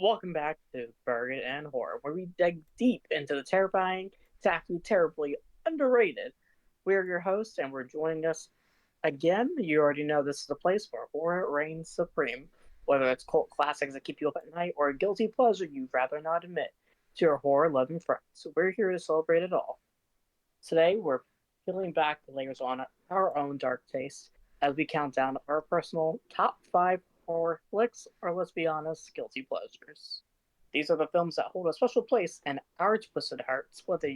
Welcome back to Burger and Horror, where we dig deep into the terrifying, tacky, terribly underrated. We're your hosts, and we're joining us again. You already know this is a place where horror reigns supreme, whether it's cult classics that keep you up at night or a guilty pleasure you'd rather not admit to your horror-loving friends. So we're here to celebrate it all. Today, we're peeling back the layers on our own dark taste as we count down our personal top five horror flicks, or let's be honest, guilty pleasures. These are the films that hold a special place in our twisted hearts, whether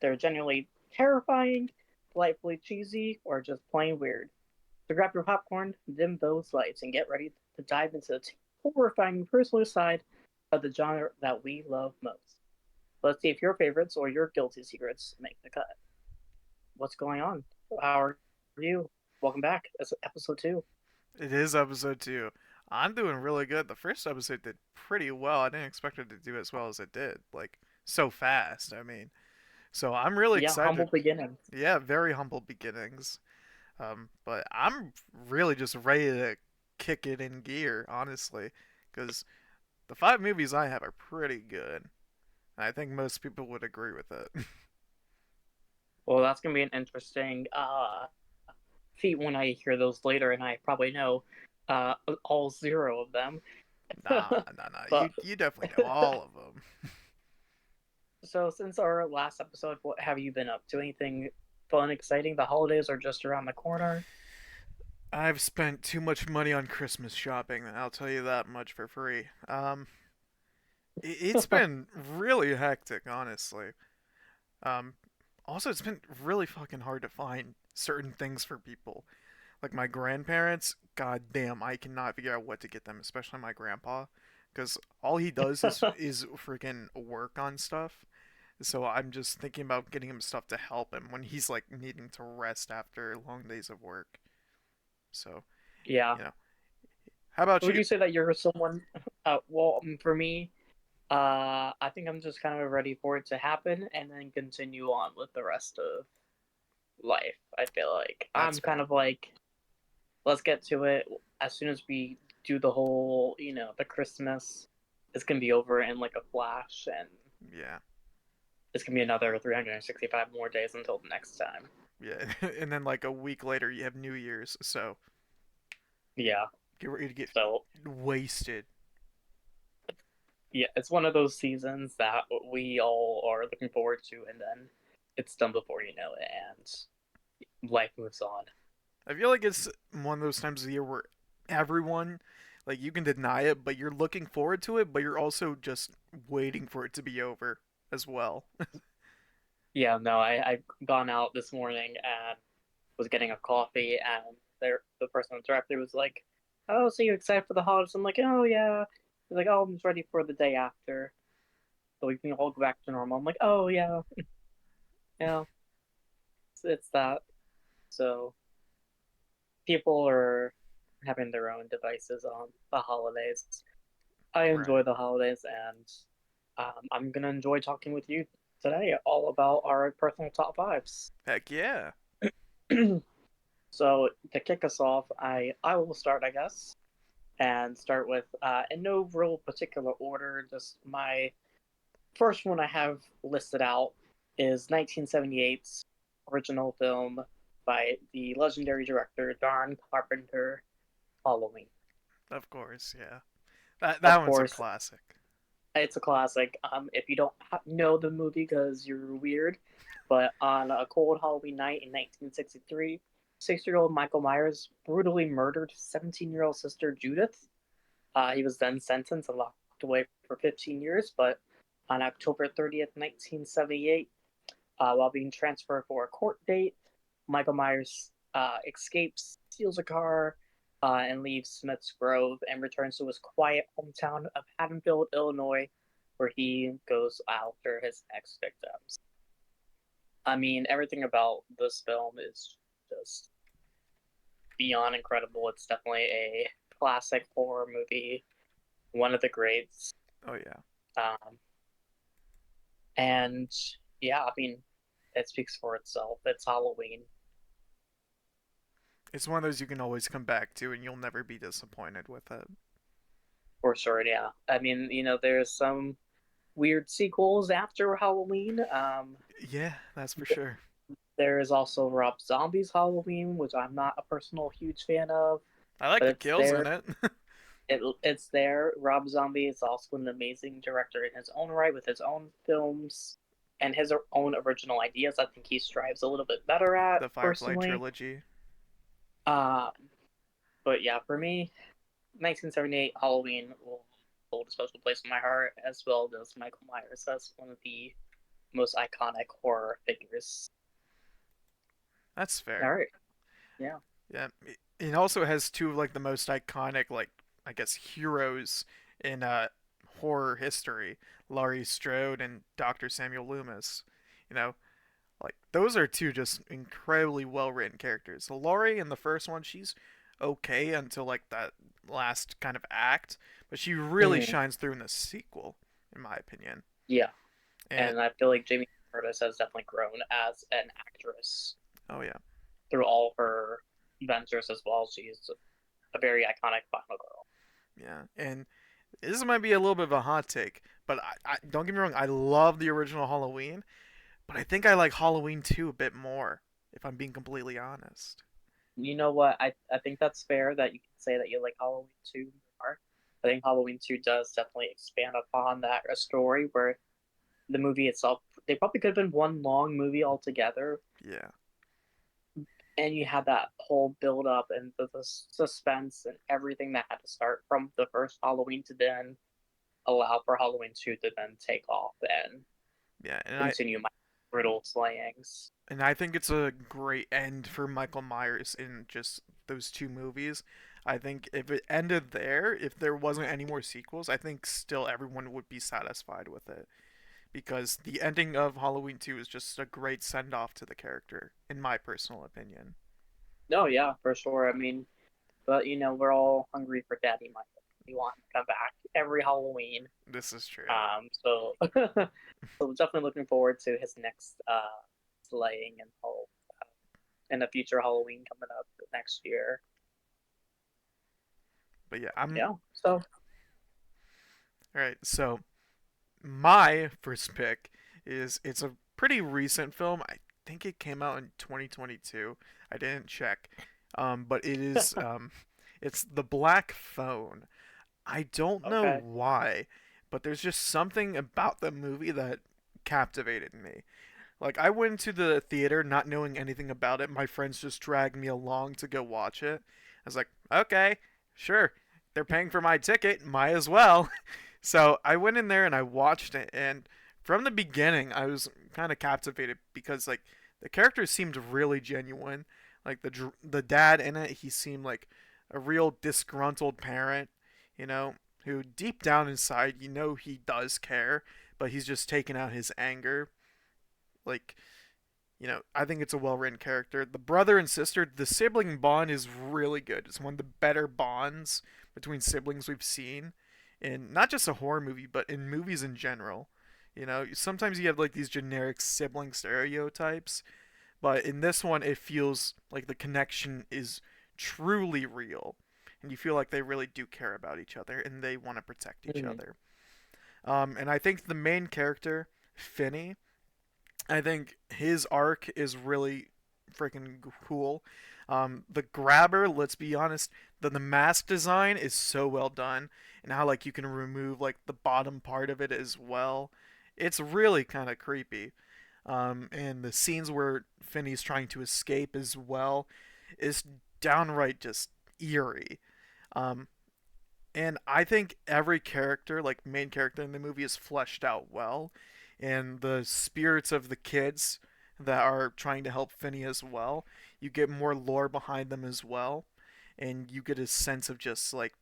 they're genuinely terrifying, delightfully cheesy, or just plain weird. So grab your popcorn, dim those lights, and get ready to dive into the horrifying personal side of the genre that we love most. Let's see if your favorites or your guilty secrets make the cut. What's going on? How are you? Welcome back. It's episode two. It is episode two. I'm doing really good. The first episode did pretty well. I didn't expect it to do as well as it did. Like, so fast, I mean. So I'm really Yeah, humble excited. beginnings. Yeah, very humble beginnings. But I'm really just ready to kick it in gear, honestly. Because the five movies I have are pretty good. I think most people would agree with it. Well, that's gonna be an interesting feat when I hear those later, and I probably know uh, all zero of them. Nah, nah, nah. But You definitely know all of them. so since our last episode, what have you been up to? Anything fun, exciting? The holidays are just around the corner. I've spent too much money on Christmas shopping. I'll tell you that much for free. It's been really hectic, honestly. Um, Also, it's been really fucking hard to find certain things for people. Like my grandparents, god damn, I cannot figure out what to get them, especially my grandpa, because all he does is freaking work on stuff. So I'm just thinking about getting him stuff to help him when he's like needing to rest after long days of work. So, Yeah. you know, how about Would you? you say that you're someone? Well, for me, I think I'm just kind of ready for it to happen and then continue on with the rest of life. I feel like That's I'm kind fair. of like, let's get to it as soon as we do the whole, the Christmas. It's gonna be over in like a flash, and Yeah, it's gonna be another 365 more days until the next time. yeah. And then like a week later, you have New Year's, so Yeah. get ready to get So wasted. yeah, it's one of those seasons that we all are looking forward to, and then it's done before you know it, and life moves on. I feel like it's one of those times of the year where everyone, like, you can deny it, but you're looking forward to it, but you're also just waiting for it to be over as well. Yeah, no, I gone out this morning and was getting a coffee, and the person on the drive-thru was like, "Oh, so you excited for the holidays?" I'm like, "Oh yeah." He's like, "Oh, I'm just ready for the day after, so we can all go back to normal." I'm like, "Oh yeah, yeah, it's that." So people are having their own devices on the holidays. I Right. enjoy the holidays, and I'm gonna enjoy talking with you today all about our personal top fives. Heck yeah. So to kick us off, I will start, I guess, and start with in no real particular order. Just my first one I have listed out is 1978's original film by the legendary director John Carpenter, Halloween. Of course, yeah. That Of one's a course, classic. it's a classic. If you don't know the movie because you're weird, but on a cold Halloween night in 1963, 6-year-old Michael Myers brutally murdered 17-year-old sister Judith. He was then sentenced and locked away for 15 years, but on October 30th, 1978, while being transferred for a court date, Michael Myers escapes, steals a car, and leaves Smith's Grove and returns to his quiet hometown of Haddonfield, Illinois, where he goes after his ex victims. I mean, everything about this film is just beyond incredible. It's definitely a classic horror movie, one of the greats. Oh yeah. Um, and yeah, I mean, it speaks for itself. It's Halloween. It's one of those you can always come back to and you'll never be disappointed with it. For sure, yeah. I mean, there's some weird sequels after Halloween. Yeah, that's for sure. There is also Rob Zombie's Halloween, which I'm not a personal huge fan of, I like but the it's kills in there. it. It's there. Rob Zombie is also an amazing director in his own right with his own films and his own original ideas. I think he strives a little bit better at The Firefly personally. trilogy. Um, but yeah, for me, 1978 Halloween will hold a special place in my heart, as well as Michael Myers as one of the most iconic horror figures. That's All fair. right, yeah. Yeah, it also has two of like the most iconic, like I guess, heroes in horror history: Laurie Strode and Dr. Samuel Loomis. You know, like those are two just incredibly well written characters. So Laurie in the first one, she's okay until like that last kind of act, but she really Mhm. shines through in the sequel, in my opinion. Yeah, And and I feel like Jamie Lee Curtis has definitely grown as an actress oh yeah, through all her ventures as well. She's a very iconic final girl. yeah, and this might be a little bit of a hot take, but I don't get me wrong, I love the original Halloween, but I think I like Halloween 2 a bit more, if I'm being completely honest. You know what? I think that's fair that you can say that you like Halloween 2 more. I think Halloween 2 does definitely expand upon that story where the movie itself, they probably could have been one long movie altogether. Yeah. And you had that whole build up and the suspense and everything that had to start from the first Halloween to then allow for Halloween 2 to then take off and Yeah, continue my brutal slayings. I think it's a great end for Michael Myers in just those two movies. I think if it ended there, if there wasn't any more sequels, I think still everyone would be satisfied with it because the ending of Halloween 2 is just a great send off to the character in my personal opinion. No, yeah, for sure. I mean, but we're all hungry for Daddy Michael. We want him to come back every Halloween. This is true. So so definitely looking forward to his next slaying and whole and a future Halloween coming up next year. But yeah, I'm Yeah. So all right. So my first pick is it's a pretty recent film. I think it came out in 2022. I didn't check. But it is it's The Black Phone. I don't know okay. why, but there's just something about the movie that captivated me. Like I went to the theater not knowing anything about it. My friends just dragged me along to go watch it. I was like, "Okay, sure. They're paying for my ticket, might as well." So, I went in there and I watched it and from the beginning I was kind of captivated because like the characters seemed really genuine. Like the dad in it, he seemed like a real disgruntled parent, you know, who deep down inside, he does care, but he's just taking out his anger like, I think it's a well written character. The brother and sister, the sibling bond is really good. It's one of the better bonds between siblings we've seen in not just a horror movie, but in movies in general. Sometimes you have like these generic sibling stereotypes, but in this one, it feels like the connection is truly real. And you feel like they really do care about each other and they want to protect each Mhm. other. And I think the main character, Finney, I think his arc is really freaking cool. The grabber, let's be honest, the mask design is so well done, and how like you can remove like the bottom part of it as well. It's really kind of creepy. And the scenes where Finney's trying to escape as well is downright just eerie. Um, and I think every character, like main character in the movie, is fleshed out well, and the spirits of the kids that are trying to help Finney as well, you get more lore behind them as well, and you get a sense of just like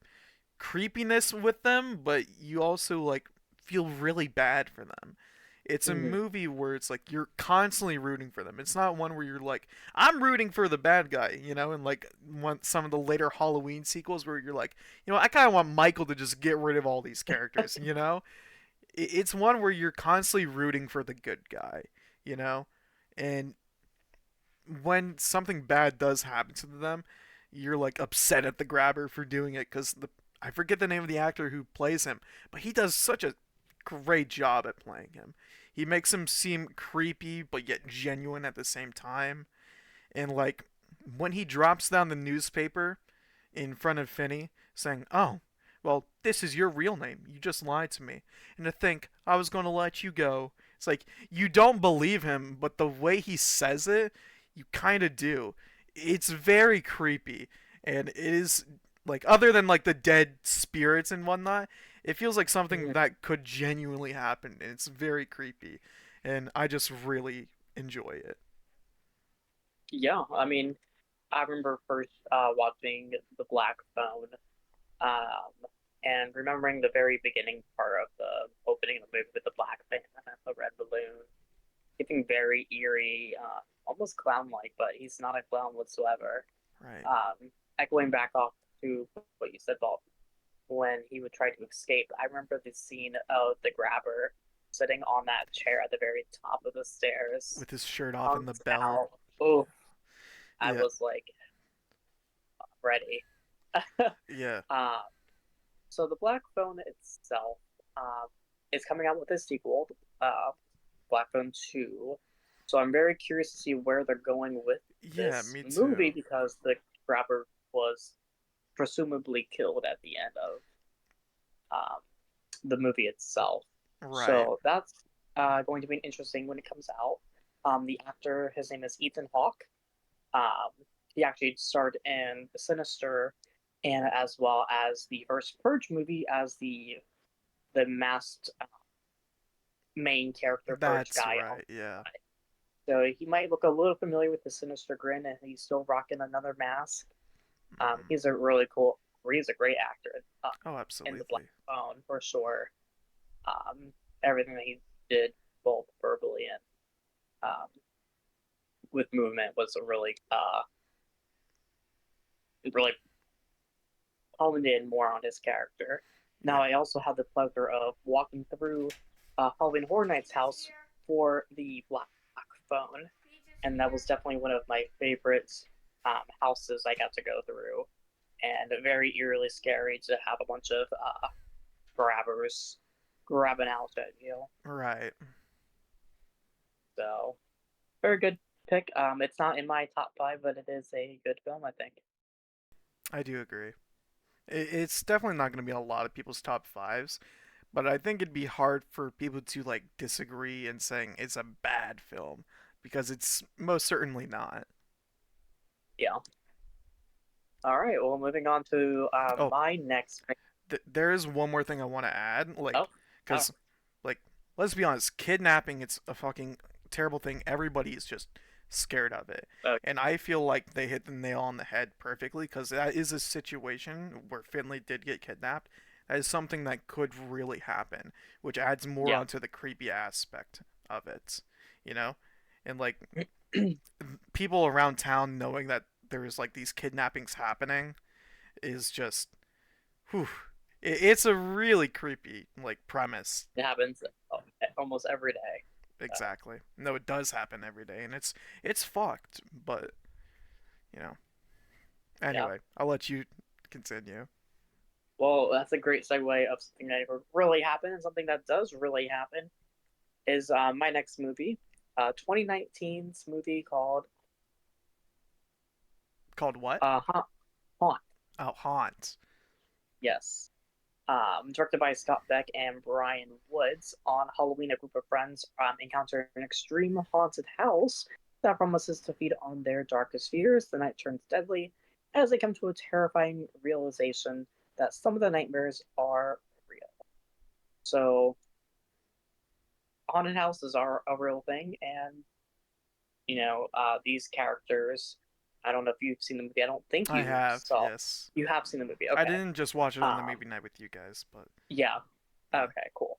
creepiness with them, but you also like feel really bad for them. It's a Mhm. movie where it's like you're constantly rooting for them. It's not one where you're like, I'm rooting for the bad guy, and like some of the later Halloween sequels where you're like, I kind of want Michael to just get rid of all these characters. It's one where you're constantly rooting for the good guy, you know? And when something bad does happen to them, you're like upset at the grabber for doing it because I forget the name of the actor who plays him, but he does such a great job at playing him. He makes him seem creepy but yet genuine at the same time. And like when he drops down the newspaper in front of Finney saying, "Oh, well, this is your real name. You just lied to me." And to think, "I was going to let you go." It's like you don't believe him, but the way he says it, you kind of do. It's very creepy, and it is like other than like the dead spirits and whatnot, it feels like something Mhm. that could genuinely happen, and it's very creepy, and I just really enjoy it. Yeah, I mean, I remember first watching The Black Phone, um, and remembering the very beginning part of the opening of the movie with the black van and the red balloon, getting very eerie, almost clown-like, but he's not a clown whatsoever. Right. Echoing back off to what you said, Bob, when he would try to escape, I remember the scene of the grabber sitting on that chair at the very top of the stairs, With his shirt off and the tongues belt. out. Oh, I Yeah. was like ready. Yeah. uh, so the Black Phone itself is coming out with a sequel, Black Phone 2. So I'm very curious to see where they're going with Yeah, this me movie too. because the grabber was presumably killed at the end of um, the movie itself. Right. So that's going to be interesting when it comes out. The actor, his name is Ethan Hawke. Um, he actually starred in The Sinister, and as well as the first Purge movie as the masked main character Purge That's guy on right. the Yeah. side. So he might look a little familiar with the Sinister grin, and he's still rocking another mask. Hmm. He's a really cool. He's a great actor Oh, in the Black absolutely. Phone for sure. Everything that he did, both verbally and with movement, was really really honed in more on his character. Now, Yeah. I also had the pleasure of walking through Halloween Horror Nights' house for the Black Phone, and that was definitely one of my favorite houses I got to go through, and very eerily scary to have a bunch of grabbers grabbing out at you. Right. So, very good pick. It's not in my top five, but it is a good film, I think. I do agree. It's definitely not going to be in a lot of people's top fives, but I think it'd be hard for people to like disagree in saying it's a bad film because it's most certainly not. Yeah. All right. Well, moving on to Oh, my next. there is one more thing I want to add, Oh, like, oh, because, like, let's be honest, kidnapping it's a fucking terrible thing. Everybody is just scared of it, oh, and I feel like they hit the nail on the head perfectly because that is a situation where Finley did get kidnapped. That is something that could really happen, which adds more yeah. onto the creepy aspect of it, you know, and like people around town knowing that there's like these kidnappings happening is just whew, it's a really creepy like premise. It happens almost every day. So, Exactly. No, it does happen every day, and it's fucked. But you know. yeah. Anyway, I'll let you continue. Well, that's a great segue of something that really happened and something that does really happen is my next movie, 2019's movie called Called what? Haunt. Oh, Haunt. Yes. Directed by Scott Beck and Brian Woods. On Halloween, a group of friends encounter an extreme haunted house that promises to feed on their darkest fears. The night turns deadly as they come to a terrifying realization that some of the nightmares are real. So, haunted houses are a real thing, and these characters. I don't know if you've seen the movie. I don't think I you have, saw. yes. You have seen the movie. I Okay. didn't just watch it on the Um, movie night with you guys, but yeah. yeah. Okay. Cool.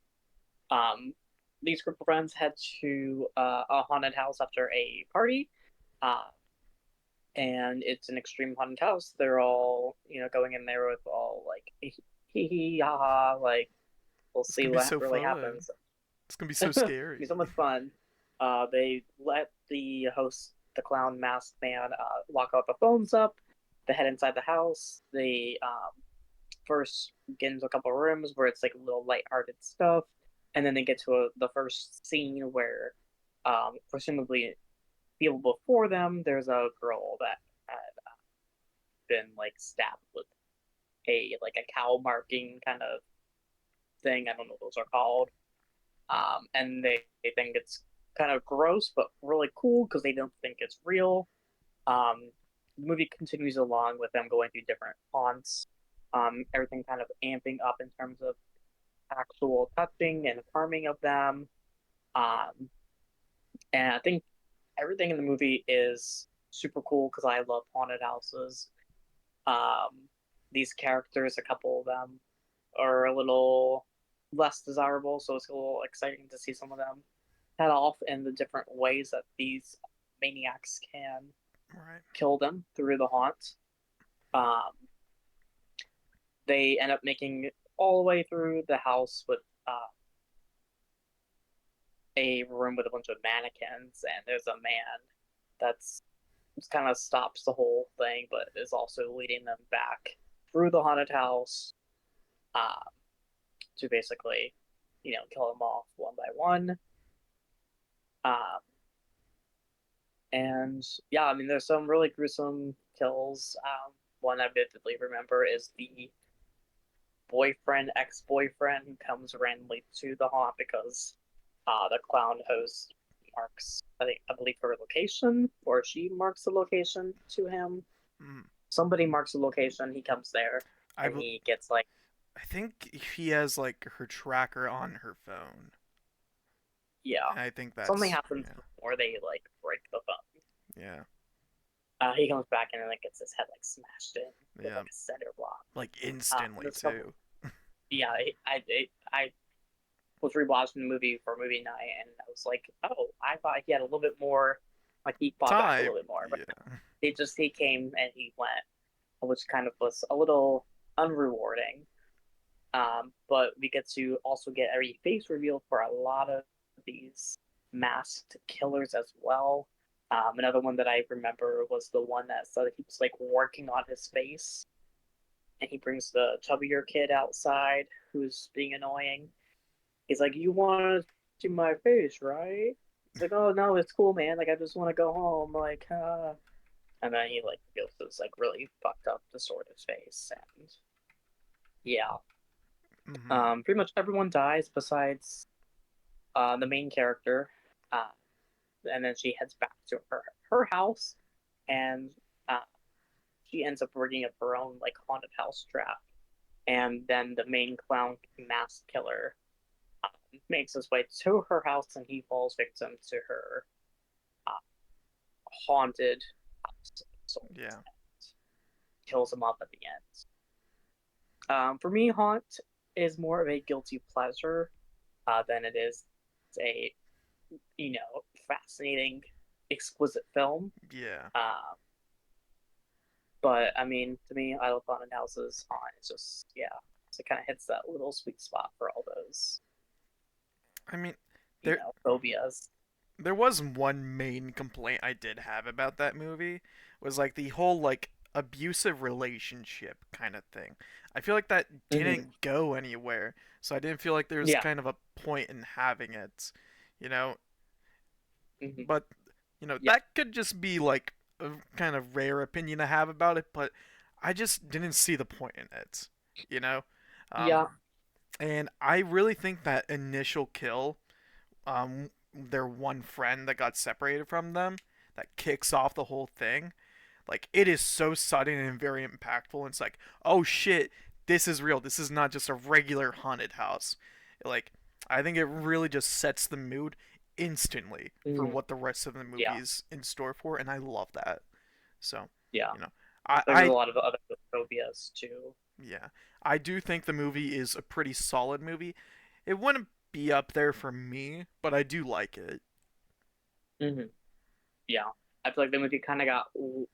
Um, these group of friends head to a haunted house after a party, uh, and it's an extreme haunted house. They're all going in there with all like hee hee ha ha, like we'll It's see gonna be what so really fun. happens. It's gonna be so It'll be scary. so much fun. They let the host, the clown masked man, lock all the phones up. They head inside the house. They first get into a couple of rooms where it's like a little lighthearted stuff, and then they get to the first scene where, presumably people before them, there's a girl that had been like stabbed with a cow marking kind of thing. I don't know what those are called. And they think it's kind of gross, but really cool because they don't think it's real. The movie continues along with them going through different haunts. Everything kind of amping up in terms of actual touching and harming of them. Um, and I think everything in the movie is super cool because I love haunted houses. Um, these characters, a couple of them, are a little less desirable, so it's a little exciting to see some of them head off in the different ways that these maniacs can Right. kill them through the haunt. Um, they end up making it all the way through the house with a room with a bunch of mannequins, and there's a man that's kind of stops the whole thing, but is also leading them back through the haunted house um, to basically, kill them off one by one. Um, and yeah, I mean, there's some really gruesome kills. One I vividly remember is the ex-boyfriend, who comes randomly to the haunt because the clown host marks, I believe her location, or she marks the location to him. Mm. Somebody marks the location, he comes there, I and bel he gets like, I think he has like her tracker on her phone. yeah, And I think something that's happens before they like break the phone. yeah. He comes back and like gets his head like smashed in with Yeah. like a cinder block. Like instantly There's a couple. too. Yeah, I was rewatching the movie for movie night, and I was like, oh, I thought he had a little bit more, like he fought back a Time. little bit more, but Yeah. he came and he went, which kind of was a little unrewarding. But we get to also get a face reveal for a lot of these masked killers as well. Another one that I remember was the one that said he was like working on his face, and he brings the chubbier kid outside who's being annoying. He's like, "You want to see my face, right?" He's like, "Oh no, it's cool, man. Like I just want to go home." And then he like feels this like really fucked up, distorted face, and yeah, Mhm. pretty much everyone dies besides the main character, uh, and then she heads back to her house, and uh, she ends up rigging up her own like haunted house trap, and then the main clown mask killer makes his way to her house, and he falls victim to her uh, haunted house, so Yeah. kills him up at the end. For me, Haunt is more of a guilty pleasure than it is a fascinating, exquisite film. Yeah. Um, but I mean, to me, I love haunted houses. Haunt is just so it kind of hits that little sweet spot for all those I mean, there phobias. there was one main complaint I did have about that movie was like the whole like abusive relationship kind of thing. I feel like that didn't Mm-hmm. go anywhere, so I didn't feel like there was Yeah. kind of a point in having it, you know. Mm-hmm. But Yeah. that could just be like a kind of rare opinion to have about it, but I just didn't see the point in it, you know. Um, Yeah. and I really think that initial kill, their one friend that got separated from them, that kicks off the whole thing. Like it is so sudden and very impactful. And it's like, oh shit, this is real. This is not just a regular haunted house. Like I think it really just sets the mood instantly for Mm-hmm. what the rest of the Yeah. movie is in store for, and I love that. So, Yeah. you know, There's a I lot of other phobias too. yeah, I do think the movie is a pretty solid movie. It wouldn't be up there for me, but I do like it. Mm-hmm. Yeah. I feel like the movie kind of got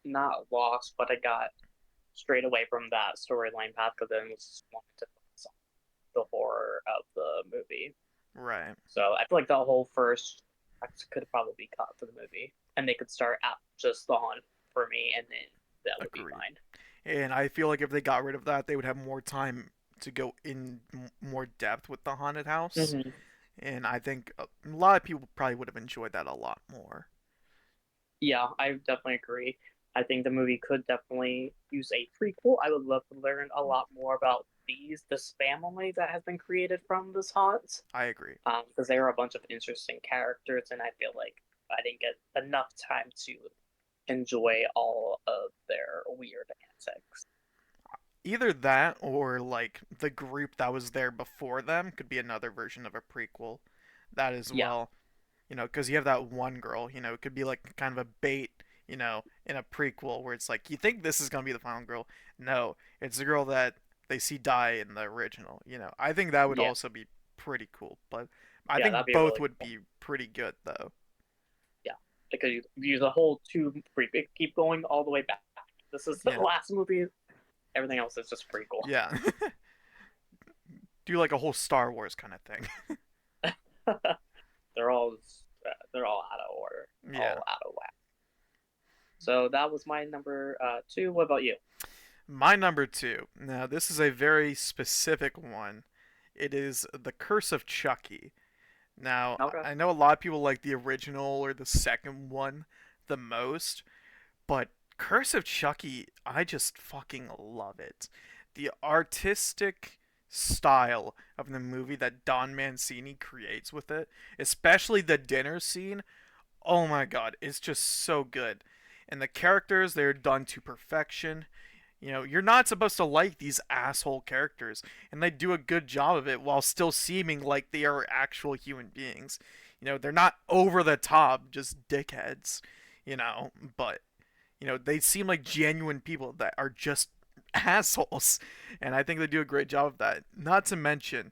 not lost, but it got straight away from that storyline path because then it was just wanting to focus on the horror of the movie. Right. So I feel like the whole first act could probably be cut for the movie, and they could start at just the haunt for me, and then that would be Agreed. fine. And I feel like if they got rid of that, they would have more time to go in more depth with the haunted house. Hmm. And I think a lot of people probably would have enjoyed that a lot more. Yeah, I definitely agree. I think the movie could definitely use a prequel. I would love to learn a lot more about this family that has been created from this haunt, I agree. because there are a bunch of interesting characters, and I feel like I didn't get enough time to enjoy all of their weird antics. Either that or like the group that was there before them could be another version of a prequel. That as Yeah, well, because you have that one girl, it could be like kind of a bait, in a prequel where it's like you think this is gonna be the final girl. No, it's the girl that they see die in the original. I think that would yeah, also be pretty cool, but I yeah. That'd think be both really would cool. be pretty good though. Yeah, because you use a whole two keep going all the way back. This is the Yeah, last movie. Everything else is just prequel. yeah. Do like a whole Star Wars kind of thing. they're all they're all out of order, Yeah. all out of whack. So that was my number two. What about you? My number two. Now, this is a very specific one. It is The Curse of Chucky. Now, Okay. I know a lot of people like the original or the second one the most, but Curse of Chucky, I just fucking love it. The artistic style of the movie that Don Mancini creates with it, especially the dinner scene, oh my god, it's just so good. And the characters, they're done to perfection. You're not supposed to like these asshole characters, and they do a good job of it while still seeming like they are actual human beings. They're not over the top, just dickheads, but, they seem like genuine people that are just assholes, and I think they do a great job of that. Not to mention,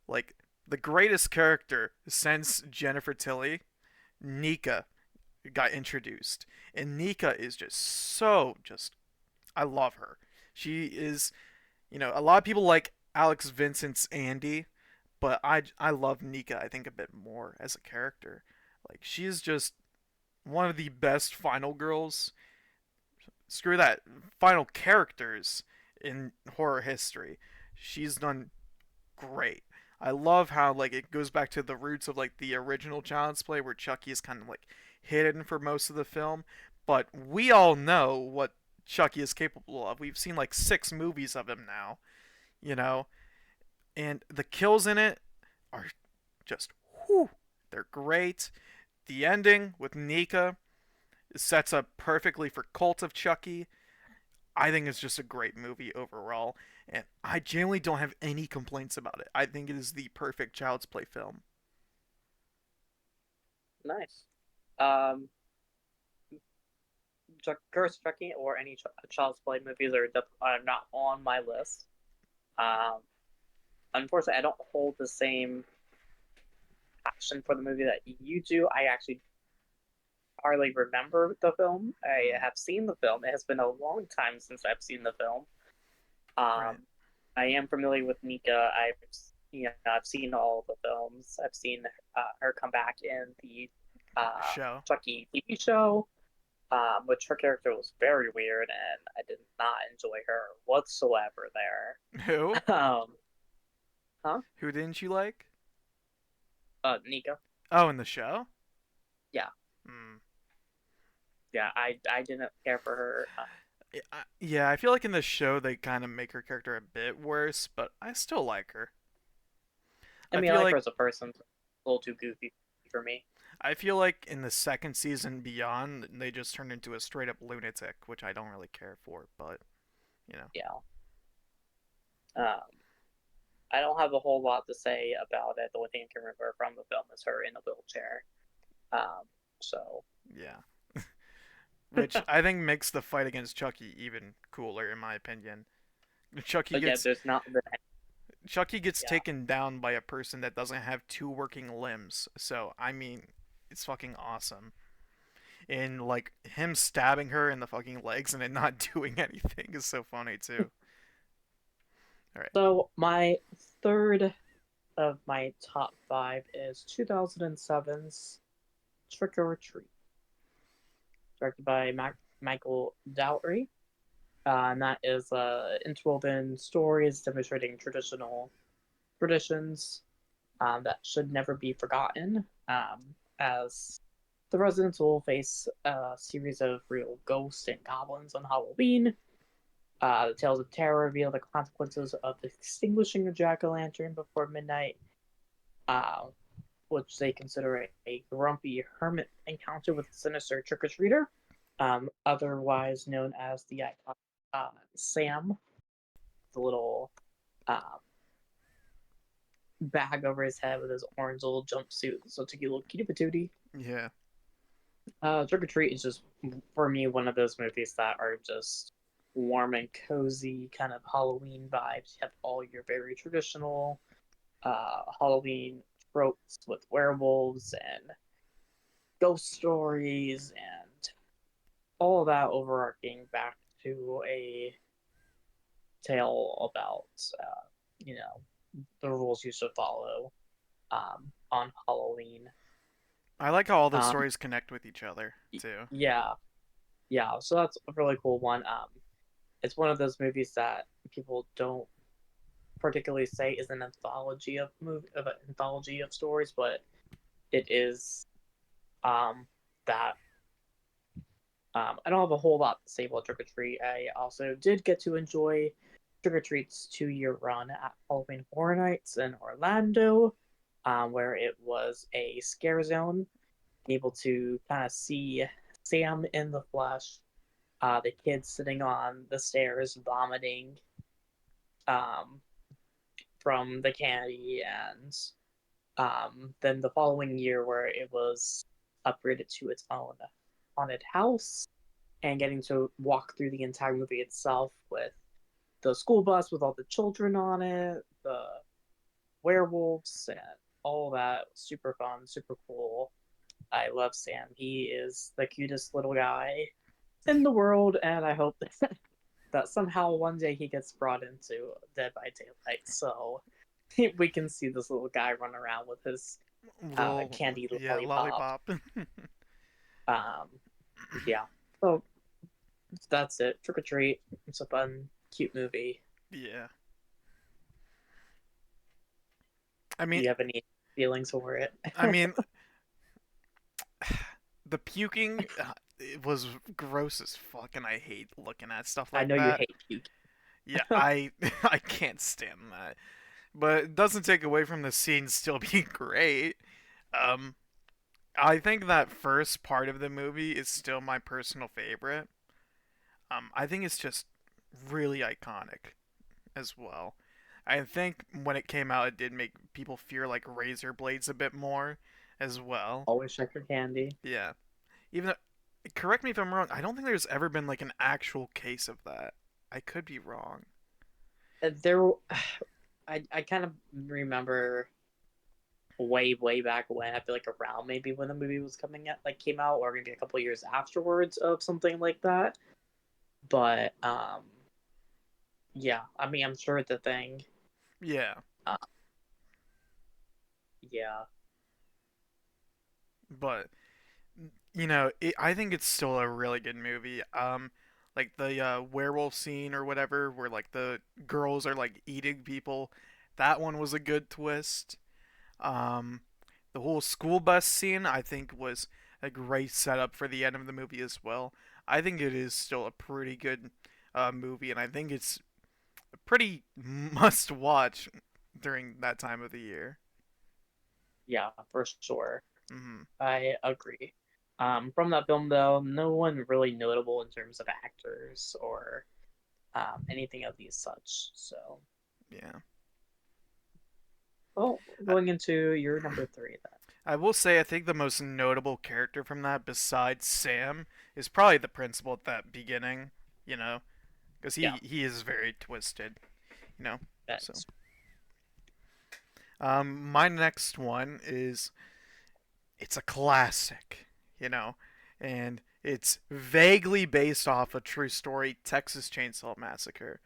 like, the greatest character since Jennifer Tilly, Nika, got introduced. And Nika is just I love her. She is, a lot of people like Alex Vincent's Andy, but I love Nika I think a bit more as a character. Like she is just one of the best final girls. Screw that, final characters in horror history. She's done great. I love how like it goes back to the roots of like the original Child's Play where Chucky is kind of like hidden for most of the film, but we all know what Chucky is capable of. We've seen like 6 movies of him now, you know, and the kills in it are just whew, they're great. The ending with Nika sets up perfectly for Cult of Chucky. I think it's just a great movie overall, and I genuinely don't have any complaints about it. I think it is the perfect Child's Play film. Nice. Um, Curse Chucky or any Child's Play movies are not on my list. Um, Unfortunately, I don't hold the same passion for the movie that you do. I actually hardly remember the film. I Mm, have seen the film. It has been a long time since I've seen the film. right. I am familiar with Nika. I've seen all the films. I've seen her come back in the Show. Chucky TV show, which her character was very weird, and I did not enjoy her whatsoever there. Who? Um, huh? Who didn't you like? Nika. Oh, in the show? Yeah, Hmm. yeah. I didn't care for her. Yeah, I feel like in the show they kind of make her character a bit worse, but I still like her. I I mean, I feel like her like as a person. A little too goofy for me. I feel like in the second season beyond, they just turned into a straight up lunatic, which I don't really care for, but you know. Yeah. Um, I don't have a whole lot to say about it. The only thing I can remember from the film is her in a wheelchair. So Yeah. Which I think makes the fight against Chucky even cooler in my opinion. Chucky but yeah, gets there's not the Chucky gets yeah. taken down by a person that doesn't have 2 working limbs. So, I mean, it's fucking awesome. And like him stabbing her in the fucking legs and it not doing anything is so funny too. All right. So my third of my top five is 2007's Trick or Treat, directed by Michael Dougherty. And that is interwoven stories demonstrating traditional traditions that should never be forgotten, as the residents will face a series of real ghosts and goblins on Halloween. The tales of terror reveal the consequences of extinguishing a jack o' lantern before midnight, uh, which they consider a grumpy hermit encounter with a sinister trick or treater, otherwise known as the iconic Sam, the little uh, bag over his head with his orange little jumpsuit. So to get a little cutie patootie. Yeah. Trick or Treat is just for me one of those movies that are just warm and cozy, kind of Halloween vibes. You have all your very traditional Halloween tropes with werewolves and ghost stories and all of that overarching back to a tale about you know the rules you should follow on Halloween. I like how all those Um, stories connect with each other too. yeah, yeah. So that's a really cool one. It's one of those movies that people don't particularly say is an anthology of an anthology of stories, but it is um, that. I don't have a whole lot to say about Trick or Treat. I also did get to enjoy Trick or Treat's 2 year run at Halloween Horror Nights in Orlando, where it was a scare zone, able to kind of see Sam in the flesh, the kids sitting on the stairs vomiting um, from the candy, and then the following year where it was upgraded to its own haunted house and getting to walk through the entire movie itself with the school bus with all the children on it, the werewolves, and all that. Super fun, super cool. I love Sam. He is the cutest little guy in the world, and I hope that somehow one day he gets brought into Dead by Daylight, so we can see this little guy run around with his Little, candy yeah, lollipop. lollipop. Um, yeah. So that's it. Trick or Treat. It's a fun, cute movie. Yeah. I Do mean, you have any feelings for it? I mean, the puking it was gross as fuck, and I hate looking at stuff I like know you that. hate puke. Yeah, I I can't stand that. But it doesn't take away from the scene still being great. Um, I think that first part of the movie is still my personal favorite. I think it's just really iconic as well. I think when it came out, it did make people fear like razor blades a bit more as well. Always check your candy. Yeah. Even though, correct me if I'm wrong, I don't think there's ever been like an actual case of that. I could be wrong. There, I kind of remember way back when. I feel like around maybe when the movie was coming out, like came out, or maybe a couple years afterwards of something like that. But yeah. I mean, I'm sure it's a thing. Yeah, Uh, yeah. but I think it's still a really good movie. Like the werewolf scene or whatever, where like the girls are like eating people. That one was a good twist. Um, the whole school bus scene, I think, was a great setup for the end of the movie as well. I think it is still a pretty good movie, and I think it's a pretty must watch during that time of the year. Yeah, for sure. Hmm. I agree. From that film, though, no one really notable in terms of actors or anything of these such. So, Yeah. well, I, going into your number three, then. I will say, I think the most notable character from that, besides Sam, is probably the principal at that beginning. You know, because Yeah, he is very twisted. You know, so. that's My next one is it's a classic, and it's vaguely based off a true story, Texas Chainsaw Massacre.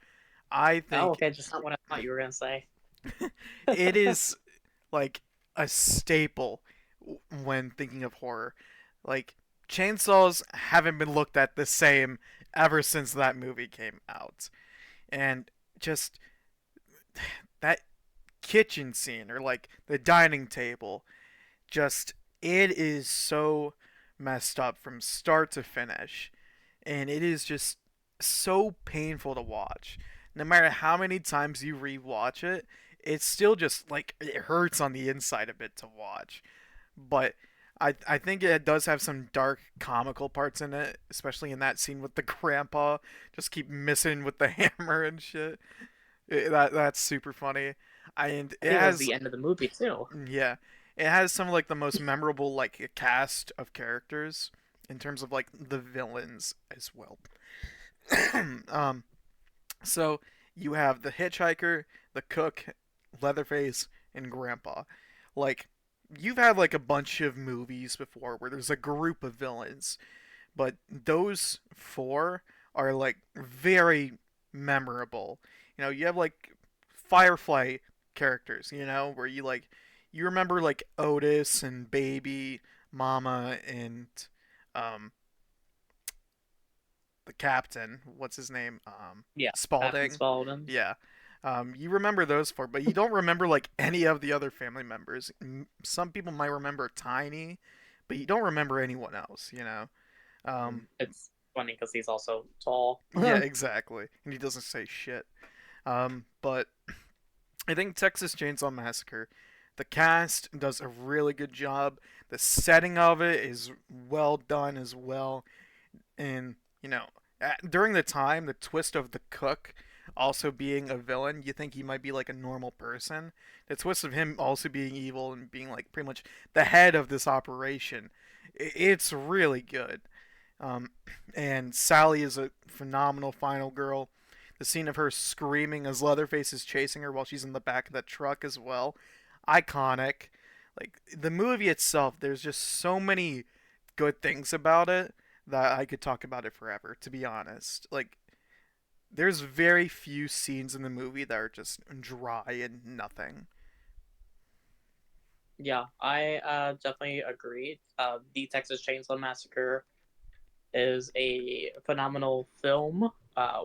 I oh, think okay, just not what I thought you were gonna say. it is like a staple when thinking of horror. Like chainsaws haven't been looked at the same ever since that movie came out. And just that kitchen scene or like the dining table, just it is so messed up from start to finish. And it is just so painful to watch. No matter how many times you rewatch it, it's still just like it hurts on the inside a bit to watch. But I think it does have some dark comical parts in it, especially in that scene with the grandpa just keep missing with the hammer and shit. That's super funny. And I it think it was has the end of the movie too. yeah, it has some of like the most memorable like cast of characters in terms of like the villains as well. um, so you have the hitchhiker, the cook, Leatherface, and Grandpa. Like you've had like a bunch of movies before where there's a group of villains, but those four are like very memorable. You have like Firefly characters, where you remember like Otis and Baby, Mama, and um the captain. What's his name? Yeah, Captain Spaulding. Spaulding. Yeah. You remember those four, but you don't remember like any of the other family members. Some people might remember Tiny, but you don't remember anyone else. It's funny because he's also tall. Yeah, exactly. And he doesn't say shit. But I think Texas Chainsaw Massacre, the cast does a really good job. The setting of it is well done as well. And, during the time, the twist of the cook also being a villain, you think he might be like a normal person. The twist of him also being evil and being like pretty much the head of this operation, it's really good. Um, and Sally is a phenomenal final girl. The scene of her screaming as Leatherface is chasing her while she's in the back of the truck as well. Iconic. Like, the movie itself, there's just so many good things about it that I could talk about it forever, to be honest. Like, there's very few scenes in the movie that are just dry and nothing. Yeah, I definitely agree. The Texas Chainsaw Massacre is a phenomenal film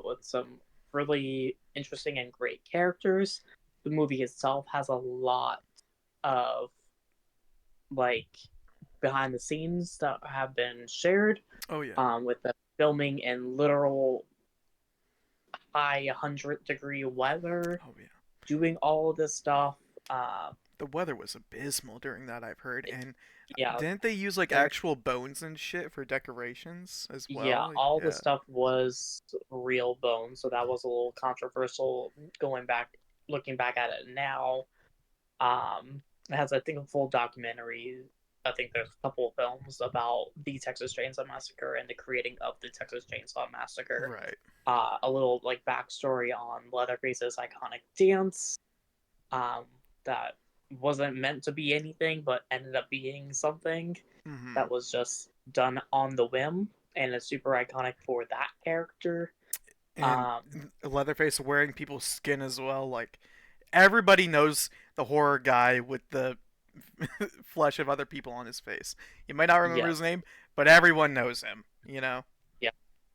with some really interesting and great characters. The movie itself has a lot of like behind the scenes that have been shared Oh, yeah. with the filming in literal high 100-degree weather, Oh, yeah. doing all of this stuff. Uh, The weather was abysmal during that, I've heard. And yeah, didn't they use like there actual bones and shit for decorations as yeah, well? Like, all the yeah. stuff was real bones, so that was a little controversial going back, looking back at it now. It has, I think, a full documentary. I think there's a couple of films about the Texas Chainsaw Massacre and the creating of the Texas Chainsaw Massacre. Right. A little like backstory on Leatherface's iconic dance, um, that wasn't meant to be anything, but ended up being something Mm-hmm. that was just done on the whim and is super iconic for that character. And Um, Leatherface wearing people's skin as well. Like, everybody knows the horror guy with the flesh of other people on his face. You might not remember his yes, name, but everyone knows him. yeah,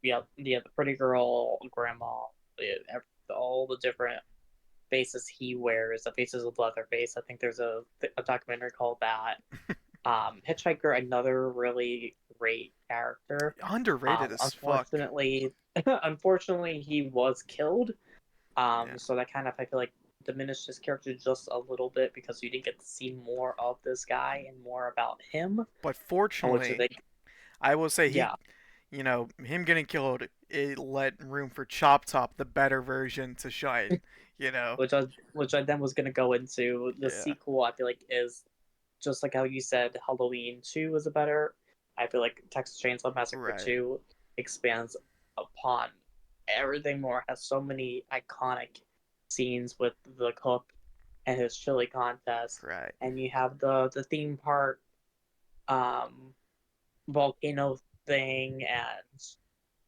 yeah, the pretty girl, grandma, all the different faces he wears, the faces of Leatherface. I think there's a documentary called that. Hitchhiker, another really great character. Underrated as fuck. Unfortunately, unfortunately, he was killed. Yeah. So that kind of I feel like diminished his character just a little bit because you didn't get to see more of this guy and more about him. But Which I fortunately, think, I will say yeah, him getting killed, it let room for Chop Top, the better version, to shine. You know? which I then was gonna go into the Yeah. sequel. I feel like is just like how you said Halloween 2 is a better. I feel like Texas Chainsaw Massacre Right. 2 expands upon everything more. Has so many iconic scenes with the cook and his chili contest, Right. and you have the theme park um, volcano thing and